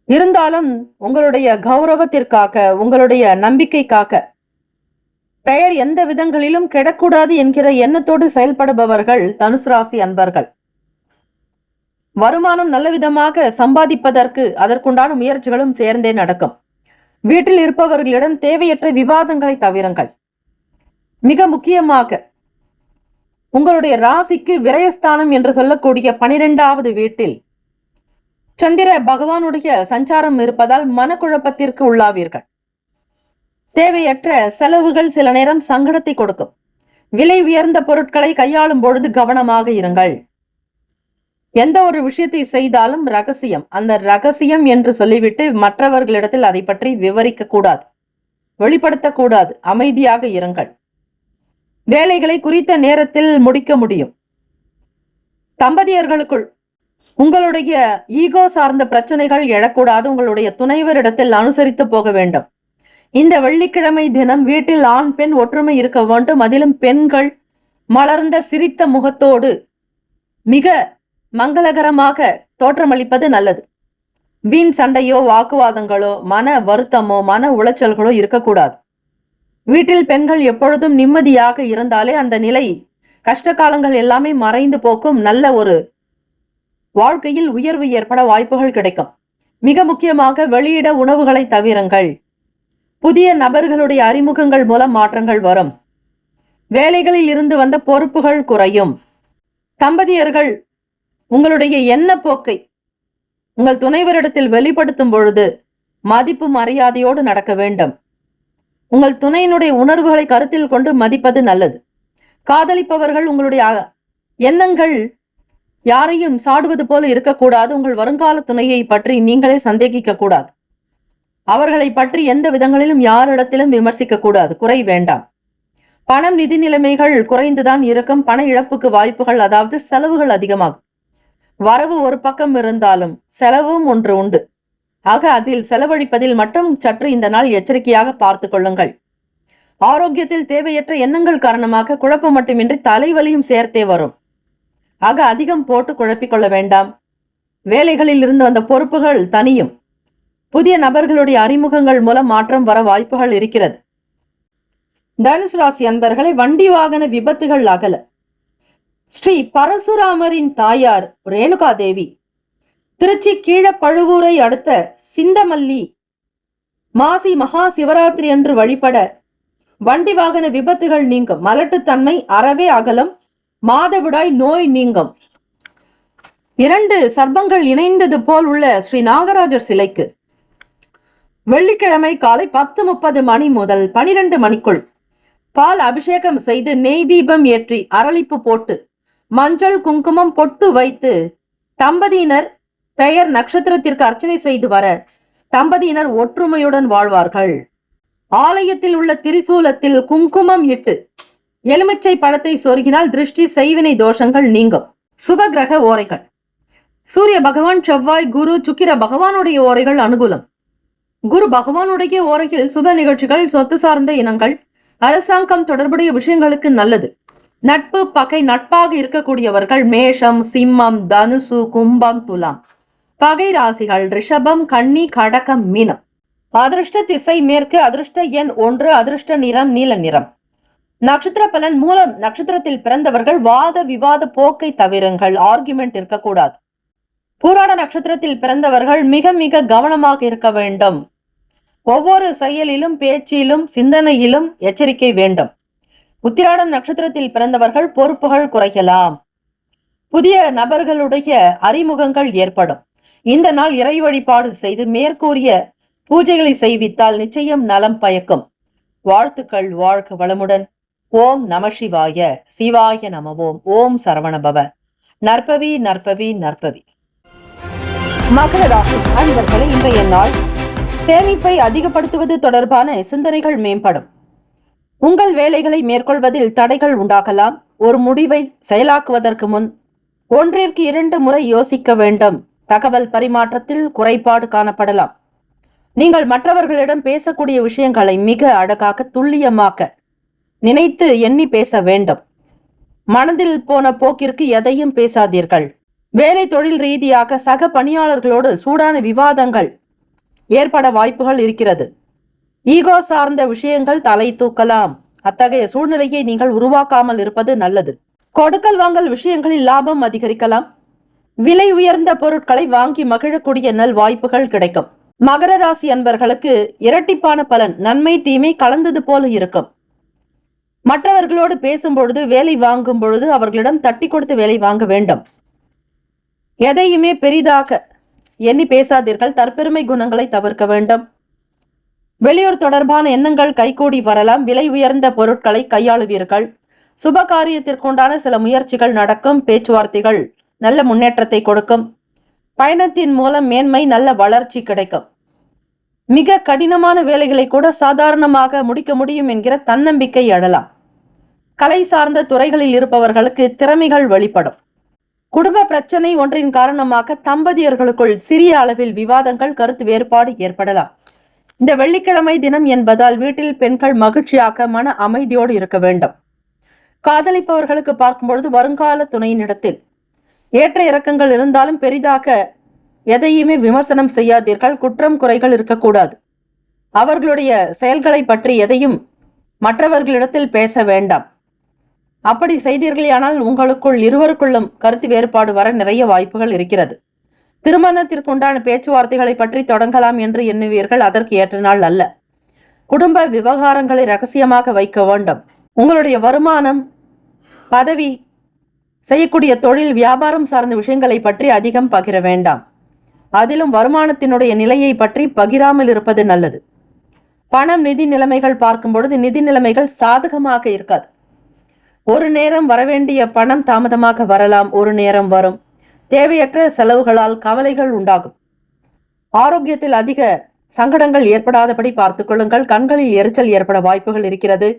இருந்தாலும் உங்களுடைய கௌரவத்திற்காக, உங்களுடைய நம்பிக்கைக்காக, பெயர் எந்த விதங்களிலும் கெடக்கூடாது என்கிற எண்ணத்தோடு செயல்படுபவர்கள் தனுசு ராசி அன்பர்கள். வருமானம் நல்ல விதமாக சம்பாதிப்பதற்கு அதற்குண்டான முயற்சிகளும் சேர்ந்தே நடக்கும். வீட்டில் இருப்பவர்களிடம் தேவையற்ற விவாதங்களை தவிருங்கள். மிக முக்கியமாக உங்களுடைய ராசிக்கு விரயஸ்தானம் என்று சொல்லக்கூடிய 12வது வீட்டில் சந்திர பகவானுடைய சஞ்சாரம் இருப்பதால் மனக்குழப்பத்திற்கு உள்ளாவீர்கள். தேவையற்ற செலவுகள் சில நேரம் சங்கடத்தை கொடுக்கும். விலை உயர்ந்த பொருட்களை கையாளும் பொழுது கவனமாக இருங்கள். எந்த ஒரு விஷயத்தை செய்தாலும் ரகசியம், அந்த ரகசியம் என்று சொல்லிவிட்டு மற்றவர்களிடத்தில் அதை பற்றி விவரிக்க கூடாது, வெளிப்படுத்தக்கூடாது. அமைதியாக இருங்கள். வேலைகளை குறித்த நேரத்தில் முடிக்க முடியும். தம்பதியர்களுக்குள் உங்களுடைய ஈகோ சார்ந்த பிரச்சனைகள் எழக்கூடாது. உங்களுடைய துணைவரிடத்தில் அனுசரித்து போக வேண்டும். இந்த வெள்ளிக்கிழமை தினம் வீட்டில் ஆண் பெண் ஒற்றுமை இருக்க வேண்டும். அதிலும் பெண்கள் மலர்ந்த சிரித்த முகத்தோடு மிக மங்களகரமாக தோற்றமளிப்பது நல்லது. வீண் சண்டையோ வாக்குவாதங்களோ மன வருத்தமோ மன உளைச்சல்களோ இருக்கக்கூடாது. வீட்டில் பெண்கள் எப்பொழுதும் நிம்மதியாக இருந்தாலே அந்த நிலை, கஷ்ட காலங்கள் எல்லாமே மறைந்து போக்கும். நல்ல ஒரு வாழ்க்கையில் உயர்வு ஏற்பட வாய்ப்புகள் கிடைக்கும். மிக முக்கியமாக வெளியிட உணவுகளை தவிருங்கள். புதிய நபர்களுடைய அறிமுகங்கள் மூலம் மாற்றங்கள் வரும். வேலைகளில் இருந்து வந்த பொறுப்புகள் குறையும். தம்பதியர்கள் உங்களுடைய எண்ண போக்கை உங்கள் துணைவரிடத்தில் வெளிப்படுத்தும் பொழுது மதிப்பு மரியாதையோடு நடக்க வேண்டும். உங்கள் துணையினுடைய உணர்வுகளை கருத்தில் கொண்டு மதிப்பது நல்லது. காதலிப்பவர்கள் உங்களுடைய எண்ணங்கள் யாரையும் சாடுவது போல இருக்கக்கூடாது. உங்கள் வருங்கால துணையை பற்றி நீங்களே சந்தேகிக்க கூடாது. அவர்களை பற்றி எந்த விதங்களிலும் யாரிடத்திலும் விமர்சிக்க கூடாது. குறை வேண்டாம். பணம், நிதி நிலைமைகள் குறைந்துதான் இருக்கும். பண இழப்புக்கு வாய்ப்புகள், அதாவது செலவுகள் அதிகமாகும். வரவு ஒரு பக்கம் இருந்தாலும் செலவும் ஒன்று உண்டு. ஆக அதில் செலவழிப்பதில் மட்டும் சற்று இந்த நாள் எச்சரிக்கையாக பார்த்து கொள்ளுங்கள். ஆரோக்கியத்தில் தேவையற்ற எண்ணங்கள் காரணமாக குழப்பம் மட்டுமின்றி தலைவலியும் சேர்த்தே வரும். ஆக அதிகம் போட்டு குழப்பிக் கொள்ள வேண்டாம். வேலைகளில் இருந்து வந்த பொறுப்புகள் தனியும். புதிய நபர்களுடைய அறிமுகங்கள் மூலம் மாற்றம் வர வாய்ப்புகள் இருக்கிறது. தனுசு ராசி அன்பர்களை, வண்டி வாகன விபத்துகள் அகல. ஸ்ரீ பரசுராமரின் தாயார் ரேணுகா தேவி திருச்சி கீழப்பழுவூரை அடுத்த சிந்தமல்லி மாசி மகா சிவராத்திரி அன்று வழிபட வண்டி வாகன விபத்துகள் நீங்கும். மலட்டுத்தன்மை அறவே அகலம். மாதவிடாய் நோய் நீங்கும். 2 சர்ப்பங்கள் இணைந்தது போல் உள்ள ஸ்ரீ நாகராஜர் சிலைக்கு வெள்ளிக்கிழமை காலை 10:30 மணி முதல் 12 மணிக்குள் பால் அபிஷேகம் செய்து நெய் தீபம் ஏற்றி அரளிப்பு போட்டு மஞ்சள் குங்குமம் பொட்டு வைத்து தம்பதியினர் பெயர் நட்சத்திரத்திற்கு அர்ச்சனை செய்து வர தம்பதியினர் ஒற்றுமையுடன் வாழ்வார்கள். ஆலயத்தில் உள்ள திரிசூலத்தில் குங்குமம் இட்டு எலுமிச்சை பழத்தை சொருகினால் திருஷ்டி செய்வினை தோஷங்கள் நீங்கும். சுப கிரக ஓரைகள். சூரிய பகவான், செவ்வாய், குரு, சுக்கிர பகவானுடைய ஓரைகள் அனுகூலம். குரு பகவானுடைய ஓரையில் சுப நிகழ்ச்சிகள், சொத்து சார்ந்த இனங்கள், அரசாங்கம் தொடர்புடைய விஷயங்களுக்கு நல்லது. நட்பு பகை. நட்பாக இருக்கக்கூடியவர்கள் மேஷம், சிம்மம், தனுசு, கும்பம், துலாம். பகை ராசிகள் ரிஷபம், கன்னி, கடகம், மீனம். அதிர்ஷ்ட திசை மேற்கு. அதிர்ஷ்ட எண் 1. அதிர்ஷ்ட நிறம் நீல நிறம். நட்சத்திர பலன். மூலம் நட்சத்திரத்தில் பிறந்தவர்கள் வாத விவாத போக்கை தவிருங்கள். ஆர்குமெண்ட் இருக்கக்கூடாது. பூராட நட்சத்திரத்தில் பிறந்தவர்கள் மிக மிக கவனமாக இருக்க வேண்டும். ஒவ்வொரு செயலிலும் பேச்சிலும் சிந்தனையிலும் எச்சரிக்கை வேண்டும். உத்திராடம் நட்சத்திரத்தில் பிறந்தவர்கள் பொறுப்புகள் குறையலாம். புதிய நபர்களுடைய அறிமுகங்கள் ஏற்படும். இந்த நாள் இறை வழிபாடு செய்து மேற்கூறிய பூஜைகளை செய்வித்தால் நிச்சயம் நலம் பயக்கும். வாழ்த்துக்கள். வாழ்க வளமுடன். ஓம் நம சிவாய. சிவாய நமவோம். ஓம் சரவணபவ. நற்பவி நற்பவி நற்பவி. மகர ராசி அன்பர்களை இன்றைய நாள் சேமிப்பை அதிகப்படுத்துவது தொடர்பான சிந்தனைகள் மேம்படும். உங்கள் வேலைகளை மேற்கொள்வதில் தடைகள் உண்டாகலாம். ஒரு முடிவை செயலாக்குவதற்கு முன் 1ற்கு 2 முறை யோசிக்க வேண்டும். தகவல் பரிமாற்றத்தில் குறைபாடு காணப்படலாம். நீங்கள் மற்றவர்களிடம் பேசக்கூடிய விஷயங்களை மிக அழகாக துல்லியமாக்க நினைத்து எண்ணி பேச வேண்டும். மனதில் போன போக்கிற்கு எதையும் பேசாதீர்கள். வேலை தொழில் ரீதியாக சக பணியாளர்களோடு சூடான விவாதங்கள் ஏற்பட வாய்ப்புகள் இருக்கிறது. ஈகோ சார்ந்த விஷயங்கள் தலை தூக்கலாம். அத்தகைய சூழ்நிலையை நீங்கள் உருவாக்காமல் இருப்பது நல்லது. கொடுக்கல் வாங்கல் விஷயங்களில் லாபம் அதிகரிக்கலாம். விலை உயர்ந்த பொருட்களை வாங்கி மகிழக்கூடிய நல் வாய்ப்புகள் கிடைக்கும். மகர ராசி அன்பர்களுக்கு இரட்டிப்பான பலன். நன்மை தீமை கலந்தது போல இருக்கும். மற்றவர்களோடு பேசும்பொழுது, வேலை வாங்கும் பொழுது அவர்களிடம் தட்டி கொடுத்து வேலை வாங்க வேண்டும். எதையுமே பெரிதாக எண்ணி பேசாதீர்கள். தற்பெருமை குணங்களை தவிர்க்க வேண்டும். வெளியூர் தொடர்பான எண்ணங்கள் கைகூடி வரலாம். விலை உயர்ந்த பொருட்களை கையாளுவீர்கள். சுப காரியத்திற்குண்டான சில முயற்சிகள் நடக்கும். பேச்சுவார்த்தைகள் நல்ல முன்னேற்றத்தை கொடுக்கும். பயணத்தின் மூலம் மேன்மை, நல்ல வளர்ச்சி கிடைக்கும். மிக கடினமான வேலைகளை கூட சாதாரணமாக முடிக்க முடியும் என்கிற தன்னம்பிக்கை எழலாம். கலை சார்ந்த துறைகளில் இருப்பவர்களுக்கு திறமைகள் வெளிப்படும். குடும்ப பிரச்சனை ஒன்றின் காரணமாக தம்பதியர்களுக்குள் சிறிய அளவில் விவாதங்கள், கருத்து வேறுபாடு ஏற்படலாம். இந்த வெள்ளிக்கிழமை தினம் என்பதால் வீட்டில் பெண்கள் மகிழ்ச்சியாக மன அமைதியோடு இருக்க வேண்டும். காதலிப்பவர்களுக்கு பார்க்கும்பொழுது வருங்கால துணையினிடத்தில் ஏற்ற இறக்கங்கள் இருந்தாலும் பெரிதாக எதையுமே விமர்சனம் செய்யாதீர்கள். குற்றம் குறைகள் இருக்கக்கூடாது. அவர்களுடைய செயல்களை பற்றி எதையும் மற்றவர்களிடத்தில் பேச வேண்டாம். அப்படி செய்தீர்களானால் உங்களுக்குள் இருவருக்குள்ளும் கருத்து வேறுபாடு வர நிறைய வாய்ப்புகள் இருக்கிறது. திருமணத்திற்குண்டான பேச்சுவார்த்தைகளை பற்றி தொடங்கலாம் என்று எண்ணுவீர்கள். அதற்கு ஏற்ற நாள் அல்ல. குடும்ப விவகாரங்களை ரகசியமாக வைக்க வேண்டும். உங்களுடைய வருமானம், பதவி, செய்யக்கூடிய தொழில், வியாபாரம் சார்ந்த விஷயங்களை பற்றி அதிகம் பகிர வேண்டாம். அதிலும் வருமானத்தினுடைய நிலையை பற்றி பகிராமல் இருப்பது நல்லது. பணம், நிதி நிலைமைகள் பார்க்கும் பொழுது நிதி நிலைமைகள் சாதகமாக இருக்காது. ஒரு நேரம் வரவேண்டிய பணம் தாமதமாக வரலாம். ஒரு நேரம் வரும். தேவையற்ற செலவுகளால் கவலைகள் உண்டாகும். ஆரோக்கியத்தில் அதிக சங்கடங்கள் ஏற்படாதபடி பார்த்துக் கொள்ளுங்கள். கண்களில் எரிச்சல் ஏற்பட வாய்ப்புகள் இருக்கிறது.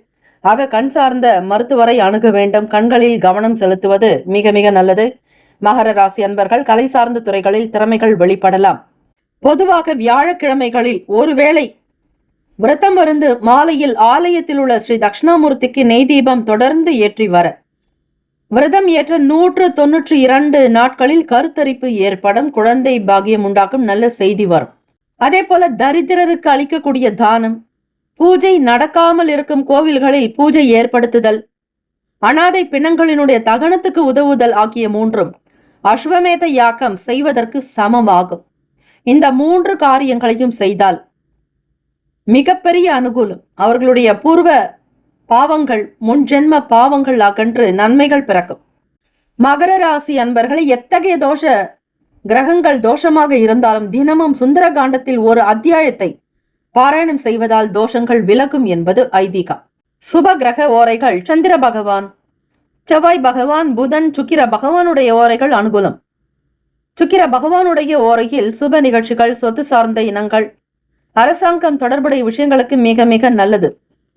ஆக கண் சார்ந்த மருத்துவரை அணுக வேண்டும். கண்களில் கவனம் செலுத்துவது மிக மிக நல்லது. மகர ராசி அன்பர்கள் கலை சார்ந்த துறைகளில் திறமைகள் வெளிப்படலாம். பொதுவாக வியாழக்கிழமைகளில் ஒருவேளை விரதம் இருந்து மாலையில் ஆலயத்தில் உள்ள ஸ்ரீ தட்சிணாமூர்த்திக்கு நெய் தீபம் தொடர்ந்து ஏற்றி வர விரதம் ஏற்ற 192 நாட்களில் கருத்தரிப்பு ஏற்படும். குழந்தை பாகியம் உண்டாக்கும் நல்ல செய்தி வரும். அதே போல தரித்திரருக்கு அளிக்கக்கூடிய தானம், பூஜை நடக்காமல் இருக்கும் கோவில்களில் பூஜை ஏற்படுத்துதல், அனாதை பிணங்களினுடைய தகனத்துக்கு உதவுதல் ஆகிய 3 அஸ்வமேத யாகம் செய்வதற்கு சமமாகும். இந்த 3 காரியங்களையும் செய்தால் மிகப்பெரிய அனுகூலம். அவர்களுடைய பூர்வ பாவங்கள், முன்ஜென்ம பாவங்கள் அகன்று நன்மைகள் பிறக்கும். மகர ராசி அன்பர்களை எத்தகைய தோஷ கிரகங்கள் தோஷமாக இருந்தாலும் தினமும் சுந்தர காண்டத்தில் ஒரு அத்தியாயத்தை பாராயணம் செய்வதால் தோஷங்கள் விலகும் என்பது ஐதீகம். சுப கிரக ஓரைகள் சந்திர பகவான், செவ்வாய் பகவான், புதன், சுக்கிர பகவானுடைய ஓரைகள் அனுகூலம். சுக்கிர பகவானுடைய ஓரையில் சுப நிகழ்ச்சிகள், சொத்து சார்ந்த இனங்கள், அரசாங்கம் தொடர்புடைய விஷயங்களுக்கு மிக மிக நல்லது.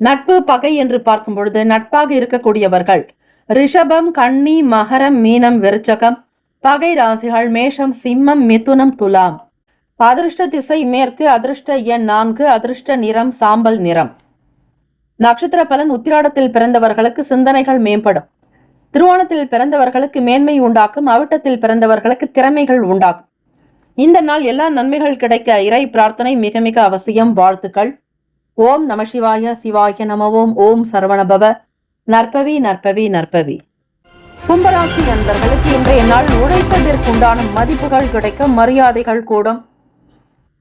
நட்பு பகை என்று பார்க்கும் பொழுது நட்பாக இருக்கக்கூடியவர்கள் ரிஷபம், கன்னி, மகரம், மீனம், விருச்சகம். பகை ராசிகள் மேஷம், சிம்மம், மிதுனம், துலாம். அதிர்ஷ்ட திசை மேற்கு. அதிர்ஷ்ட எண் 4. அதிர்ஷ்ட நிறம் சாம்பல் நிறம். நட்சத்திர பலன் உத்திராடத்தில் பிறந்தவர்களுக்கு சிந்தனைகள் மேம்படும். திருவோணத்தில் பிறந்தவர்களுக்கு மேன்மை உண்டாக்கும். அவிட்டத்தில் பிறந்தவர்களுக்கு திறமைகள் உண்டாகும். இந்த நாள் எல்லா நன்மைகள் கிடைக்க இறை பிரார்த்தனை மிக மிக அவசியம். வாழ்த்துக்கள். ஓம் நம சிவாய. சிவாய நம. ஓம் சரவணபவ. நற்பவி நற்பவி நற்பவி. கும்பராசி நண்பர்களுக்கு இன்றைய நாள் உழைத்ததற்குண்டான மதிப்புகள் கிடைக்க, மரியாதைகள் கூடும்.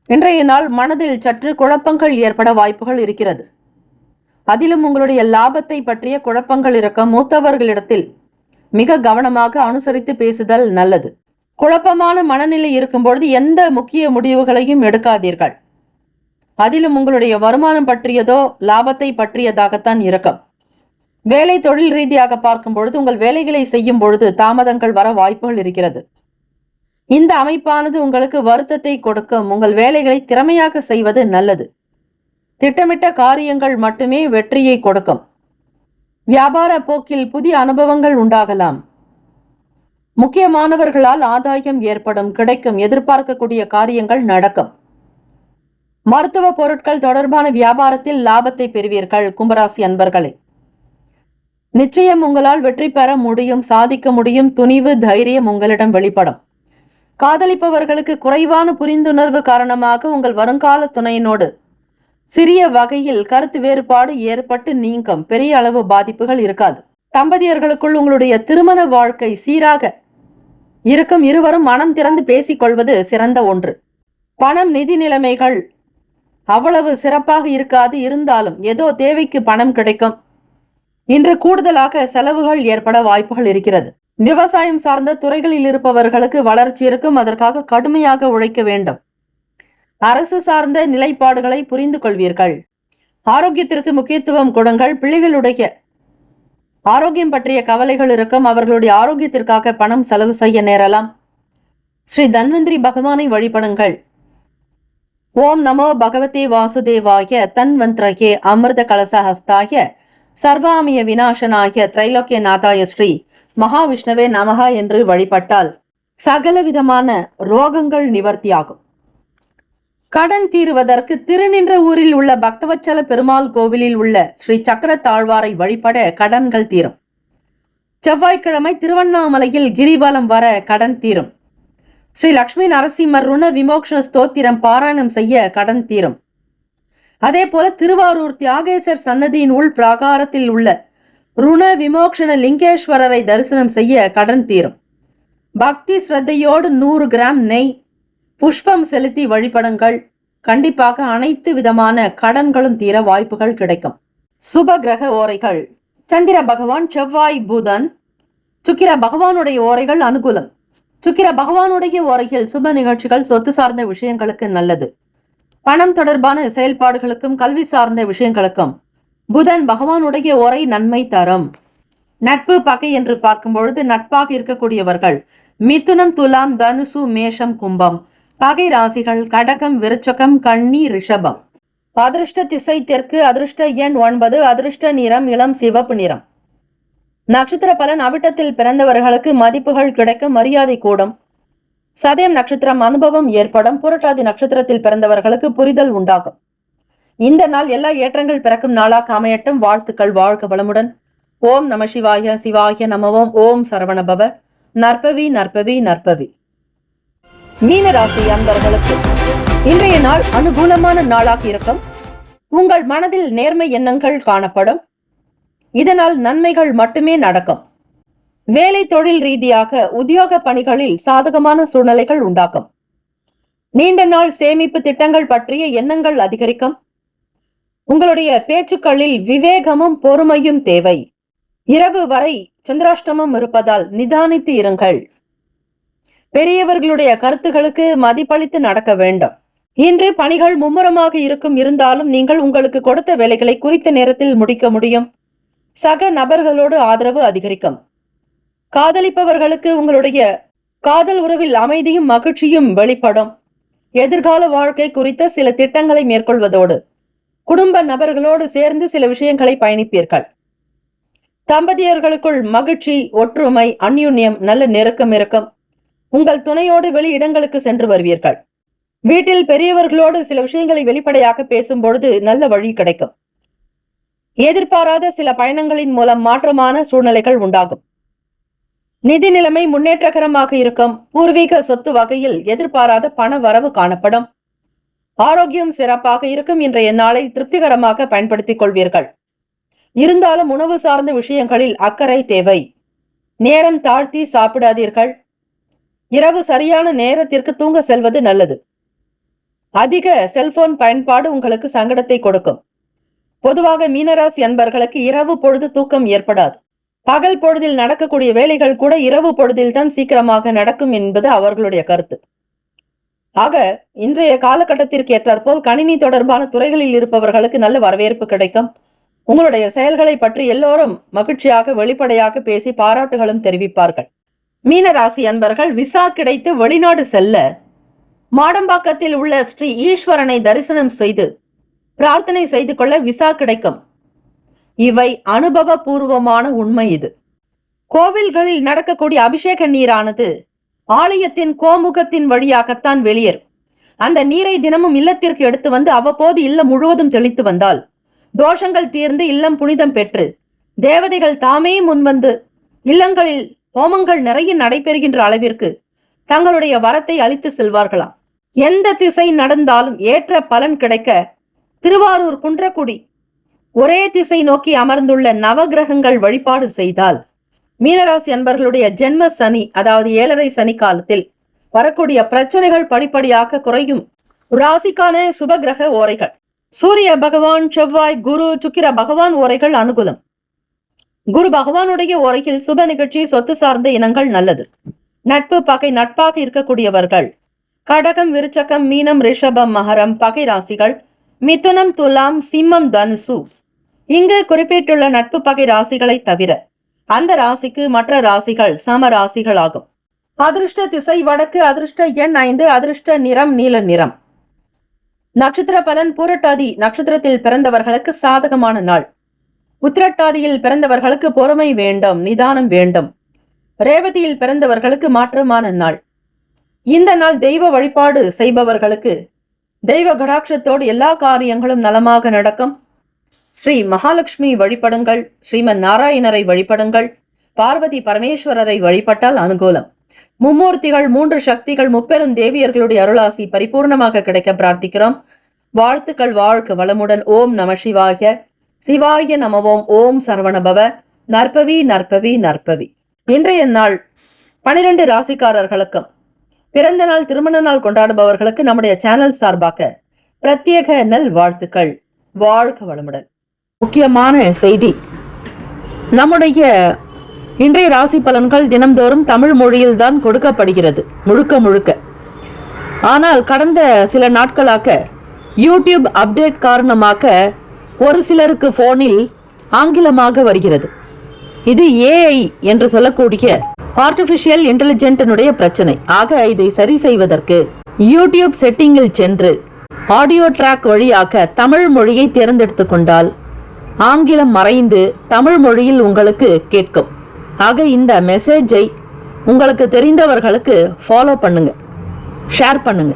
இன்றைய நாள் மனதில் சற்று குழப்பங்கள் ஏற்பட வாய்ப்புகள் இருக்கிறது. அதிலும் உங்களுடைய லாபத்தை பற்றிய குழப்பங்கள் இருக்க மூத்தவர்களிடத்தில் மிக கவனமாக அனுசரித்து பேசுதல் நல்லது. குழப்பமான மனநிலை இருக்கும் பொழுது எந்த முக்கிய முடிவுகளையும் எடுக்காதீர்கள். அதிலும் உங்களுடைய வருமானம் பற்றியதோ லாபத்தை பற்றியதாகத்தான் இருக்கும். வேலை தொழில் ரீதியாக பார்க்கும் பொழுது உங்கள் வேலைகளை செய்யும் பொழுது தாமதங்கள் வர வாய்ப்புகள் இருக்கிறது. இந்த அமைப்பானது உங்களுக்கு வருத்தத்தை கொடுக்கும். உங்கள் வேலைகளை திறமையாக செய்வது நல்லது. திட்டமிட்ட காரியங்கள் மட்டுமே வெற்றியை கொடுக்கும். வியாபார போக்கில் புதிய அனுபவங்கள் உண்டாகலாம். முக்கியமானவர்களால் ஆதாயம் ஏற்படும். கிடைக்கும். எதிர்பார்க்கக்கூடிய காரியங்கள் நடக்கும். மருத்துவ பொருட்கள் தொடர்பான வியாபாரத்தில் லாபத்தை பெறுவீர்கள். கும்பராசி அன்பர்களே, நிச்சயம் உங்களால் வெற்றி பெற முடியும், சாதிக்க முடியும். துணிவு, தைரியம் உங்களிடம் வெளிப்படும். காதலிப்பவர்களுக்கு குறைவான புரிந்துணர்வு காரணமாக உங்கள் வருங்கால துணையினோடு சிறிய வகையில் கருத்து வேறுபாடு ஏற்பட்டு நீங்கும். பெரிய அளவு பாதிப்புகள் இருக்காது. தம்பதியர்களுக்குள் உங்களுடைய திருமண வாழ்க்கை சீராக இருக்கும். இருவரும் மனம் திறந்து பேசிக் கொள்வது சிறந்த ஒன்று. பணம், நிதி நிலைமைகள் அவ்வளவு சிறப்பாக இருக்காது. இருந்தாலும் ஏதோ தேவைக்கு பணம் கிடைக்கும். இன்று கூடுதலாக செலவுகள் ஏற்பட வாய்ப்புகள் இருக்கிறது. விவசாயம் சார்ந்த துறைகளில் இருப்பவர்களுக்கு வளர்ச்சி இருக்கும். அதற்காக கடுமையாக உழைக்க வேண்டும். அரசு சார்ந்த நிலைப்பாடுகளை புரிந்து கொள்வீர்கள். ஆரோக்கியத்திற்கு முக்கியத்துவம் கொடுங்கள். பிள்ளைகளுடைய ஆரோக்கியம் பற்றிய கவலைகள் இருக்கும். அவர்களுடைய ஆரோக்கியத்திற்காக பணம் செலவு செய்ய நேரலாம். ஸ்ரீ தன்வந்திரி பகவானை வழிபடுங்கள். ஓம் நமோ பகவதே வாசுதேவாய தன்வந்திரயே அமிர்த கலசஹஸ்தாய சர்வாமிய விநாசனாய திரைலோக்கிய நாதாய ஸ்ரீ மகாவிஷ்ணவே நமகா என்று வழிபட்டால் சகலவிதமான ரோகங்கள் நிவர்த்தியாகும். கடன் தீருவதற்கு திருநின்ற ஊரில் உள்ள பக்தவச்சல பெருமாள் கோவிலில் உள்ள ஸ்ரீ சக்கர தாழ்வாரை வழிபட கடன்கள் தீரும். செவ்வாய்க்கிழமை திருவண்ணாமலையில் கிரிவலம் வர கடன் தீரும். ஸ்ரீ லக்ஷ்மி நரசிம்மர் ருண விமோக்ஷ ஸ்தோத்திரம் பாராயணம் செய்ய கடன் தீரும். அதே போல திருவாரூர் தியாகேசர் சன்னதியின் உள் பிராகாரத்தில் உள்ள ருண விமோக்ஷண லிங்கேஸ்வரரை தரிசனம் செய்ய கடன் தீரும். பக்தி ஸ்ரத்தையோடு 100 கிராம் நெய், புஷ்பம் செலுத்தி வழிபடுங்கள். கண்டிப்பாக அனைத்து விதமான கடன்களும் தீர வாய்ப்புகள் கிடைக்கும். சுப கிரக ஓரைகள்: சந்திர பகவான், செவ்வாய், புதன். சுக்கிர பகவானுடைய ஓரைகள் அனுகூலம். சுக்கிர பகவானுடைய ஓரையில் சுப நிகழ்ச்சிகள், சொத்து சார்ந்த விஷயங்களுக்கு நல்லது. பணம் தொடர்பான செயல்பாடுகளுக்கும் கல்வி சார்ந்த விஷயங்களுக்கும் புதன் பகவானுடைய ஓரை நன்மை தரும். நட்பு பகை என்று பார்க்கும் பொழுது நட்பாக இருக்கக்கூடியவர்கள் மிதுனம், துலாம், தனுசு, மேஷம், கும்பம். பகை ராசிகள் கடகம், விருச்சகம், கன்னி, ரிஷபம். அதிர்ஷ்ட திசை தெற்கு. அதிர்ஷ்ட எண் 9. அதிர்ஷ்ட நிறம் இளம் சிவப்பு நிறம். நட்சத்திர பலன் அவிட்டத்தில் பிறந்தவர்களுக்கு மதிப்புகள் கிடைக்க, மரியாதை கூடும். சதயம் நட்சத்திரம் அனுபவம் ஏற்படும். புரட்டாதி நட்சத்திரத்தில் பிறந்தவர்களுக்கு புரிதல் உண்டாகும். இந்த நாள் எல்லா ஏற்றங்கள் பிறக்கும் நாளாக அமையட்டும். வாழ்த்துக்கள். வாழ்க வளமுடன். ஓம் நம சிவாய. சிவாய நமவோம். ஓம் சரவணபவ. நற்பவி நற்பவி நற்பவி. மீனராசி அன்பர்களுக்கு இன்றைய நாள் அனுகூலமான நாளாக இருக்கும். உங்கள் மனதில் நேர்மை எண்ணங்கள் காணப்படும். இதனால் நன்மைகள் மட்டுமே நடக்கும். வேலை தொழில் ரீதியாக உத்தியோக பணிகளில் சாதகமான சூழ்நிலைகள் உண்டாக்கும். நீண்ட நாள் சேமிப்பு திட்டங்கள் பற்றிய எண்ணங்கள் அதிகரிக்கும். உங்களுடைய பேச்சுக்களில் விவேகமும் பொறுமையும் தேவை. இரவு வரை சந்திராஷ்டமம் இருப்பதால் நிதானித்து இருங்கள். பெரியவர்களுடைய கருத்துகளுக்கு மதிப்பளித்து நடக்க வேண்டும். இன்று பணிகள் மும்முரமாக இருக்கும். இருந்தாலும் நீங்கள் உங்களுக்கு கொடுத்த வேலைகளை குறித்த நேரத்தில் முடிக்க முடியும். சக நபர்களோடு ஆதரவு அதிகரிக்கும். காதலிப்பவர்களுக்கு உங்களுடைய காதல் உறவில் அமைதியும் மகிழ்ச்சியும் வெளிப்படும். எதிர்கால வாழ்க்கை குறித்த சில திட்டங்களை மேற்கொள்வதோடு குடும்ப நபர்களோடு சேர்ந்து சில விஷயங்களை பயணிப்பீர்கள். தம்பதியர்களுக்குள் மகிழ்ச்சி, ஒற்றுமை, அந்யுன்யம், நல்ல நெருக்கம் இருக்கும். உங்கள் துணையோடு வெளி இடங்களுக்கு சென்று வருவீர்கள். வீட்டில் பெரியவர்களோடு சில விஷயங்களை வெளிப்படையாக பேசும் பொழுது நல்ல வழி கிடைக்கும். எதிர்பாராத சில பயணங்களின் மூலம் மாற்றமான சூழ்நிலைகள் உண்டாகும். நிதி நிலைமை முன்னேற்றகரமாக இருக்கும். பூர்வீக சொத்து வகையில் எதிர்பாராத பண வரவு காணப்படும். ஆரோக்கியம் சிறப்பாக இருக்கும். இன்றைய நாளை திருப்திகரமாக பயன்படுத்திக் கொள்வீர்கள். இருந்தாலும் உணவு சார்ந்த விஷயங்களில் அக்கறை தேவை. நேரம் தாழ்த்தி சாப்பிடாதீர்கள். இரவு சரியான நேரத்திற்கு தூங்க செல்வது நல்லது. அதிக செல்போன் பயன்பாடு உங்களுக்கு சங்கடத்தை கொடுக்கும். பொதுவாக மீனராசி அன்பர்களுக்கு இரவு பொழுது தூக்கம் ஏற்படாது. பகல் பொழுதில் நடக்கக்கூடிய வேலைகள் கூட இரவு பொழுதில் தான் சீக்கிரமாக நடக்கும் என்பது அவர்களுடைய கருத்து. ஆக இன்றைய காலகட்டத்திற்கு ஏற்றாற்போல் கணினி தொடர்பான துறைகளில் இருப்பவர்களுக்கு நல்ல வரவேற்பு கிடைக்கும். உங்களுடைய செயல்களை பற்றி எல்லோரும் மகிழ்ச்சியாக வெளிப்படையாக பேசி பாராட்டுகளும் தெரிவிப்பார்கள். மீனராசி அன்பர்கள் விசா கிடைத்து வெளிநாடு செல்ல மாடம்பாக்கத்தில் உள்ள ஸ்ரீ ஈஸ்வரனை தரிசனம் செய்து பிரார்த்தனை செய்து கொள்ள விசா கிடைக்கும். இவை அனுபவ பூர்வமான உண்மை. இது கோவில்களில் நடக்கக்கூடிய அபிஷேக நீரானது ஆலயத்தின் கோமுகத்தின் வழியாகத்தான் வெளியேறும். அந்த நீரை தினமும் இல்லத்திற்கு எடுத்து வந்து அவ்வப்போது இல்லம் முழுவதும் தெளித்து வந்தால் தோஷங்கள் தீர்ந்து இல்லம் புனிதம் பெற்று தேவதைகள் தாமே முன்வந்து இல்லங்களில் ஹோமங்கள் நிறைய நடைபெறுகின்ற அளவிற்கு தங்களுடைய வரத்தை அளித்து செல்வார்களாம். எந்த திசை நடந்தாலும் ஏற்ற பலன் கிடைக்க திருவாரூர் குன்றக்குடி ஒரே திசை நோக்கி அமர்ந்துள்ள நவகிரகங்கள் வழிபாடு செய்தால் மீனராசி அன்பர்களுடைய ஜென்ம சனி, அதாவது 7.5 சனி காலத்தில் வரக்கூடிய பிரச்சனைகள் படிப்படியாக குறையும். ராசிக்கான சுபகிரக ஓரைகள்: சூரிய பகவான், செவ்வாய், குரு, சுக்கிர பகவான் ஓரைகள் அனுகூலம். குரு பகவானுடைய ஓரையில் சுப நிகழ்ச்சி, சொத்து சார்ந்த இனங்கள் நல்லது. நட்பு பகை நட்பாக இருக்கக்கூடியவர்கள் கடகம், விருச்சகம், மீனம், ரிஷபம், மகரம் பகை ராசிகள். மிதுனம், துலாம், சிம்மம், தனுசு. இங்கு குறிப்பிட்டுள்ள நட்பு பகை ராசிகளை தவிர அந்த ராசிக்கு மற்ற ராசிகள் சம ராசிகள் ஆகும். அதிர்ஷ்ட திசை வடக்கு. அதிர்ஷ்ட எண் 5. அதிர்ஷ்ட நிறம் நீல நிறம். நட்சத்திர பலன்: பூரட்டாதி நட்சத்திரத்தில் பிறந்தவர்களுக்கு சாதகமான நாள். உத்திரட்டாதியில் பிறந்தவர்களுக்கு பொறுமை வேண்டும், நிதானம் வேண்டும். ரேவதியில் பிறந்தவர்களுக்கு மாற்றமான நாள். இந்த நாள் தெய்வ வழிபாடு செய்பவர்களுக்கு தெய்வ கடாட்சத்தோடு எல்லா காரியங்களும் நலமாக நடக்கும். ஸ்ரீ மகாலட்சுமி வழிபடுங்கள். ஸ்ரீமன் நாராயணரை வழிபடுங்கள். பார்வதி பரமேஸ்வரரை வழிபட்டால் அனுகூலம். மும்மூர்த்திகள், 3 சக்திகள், முப்பெரும் தேவியர்களுடைய அருளாசி பரிபூர்ணமாக கிடைக்க பிரார்த்திக்கிறோம். வாழ்த்துக்கள். வாழ்க வளமுடன். ஓம் நம சிவாய. சிவாய நமவோம். ஓம் சரவணபவ. நற்பவி நற்பவி நற்பவி. இன்றைய நாள் 12 ராசிக்காரர்களுக்கும் பிறந்த நாள், திருமண நாள் கொண்டாடுபவர்களுக்கு நம்முடைய சேனல் சார்பாக பிரத்யேக நல் வாழ்த்துக்கள். வாழ்க வளமுடன். முக்கியமான செய்தி: நம்முடைய இன்றைய ராசி பலன்கள் தினம்தோறும் தமிழ் மொழியில் தான் கொடுக்கப்படுகிறது முழுக்க. ஆனால் கடந்த சில நாட்களாக யூடியூப் அப்டேட் காரணமாக ஒரு சிலருக்கு போனில் ஆங்கிலமாக வருகிறது. இது ஏஐ என்று சொல்லக்கூடிய ஆர்டிபிஷியல் இன்டெலிஜென்டினுடைய பிரச்சனை. ஆக இதை சரி செய்வதற்கு யூடியூப் செட்டிங்கில் சென்று ஆடியோ ட்ராக் வழியாக தமிழ் மொழியை தேர்ந்தெடுத்து கொண்டால் ஆங்கிலம் மறைந்து தமிழ் மொழியில் உங்களுக்கு கேட்கும். ஆக இந்த மெசேஜை உங்களுக்கு தெரிந்தவர்களுக்கு ஃபாலோ பண்ணுங்க, ஷேர் பண்ணுங்க.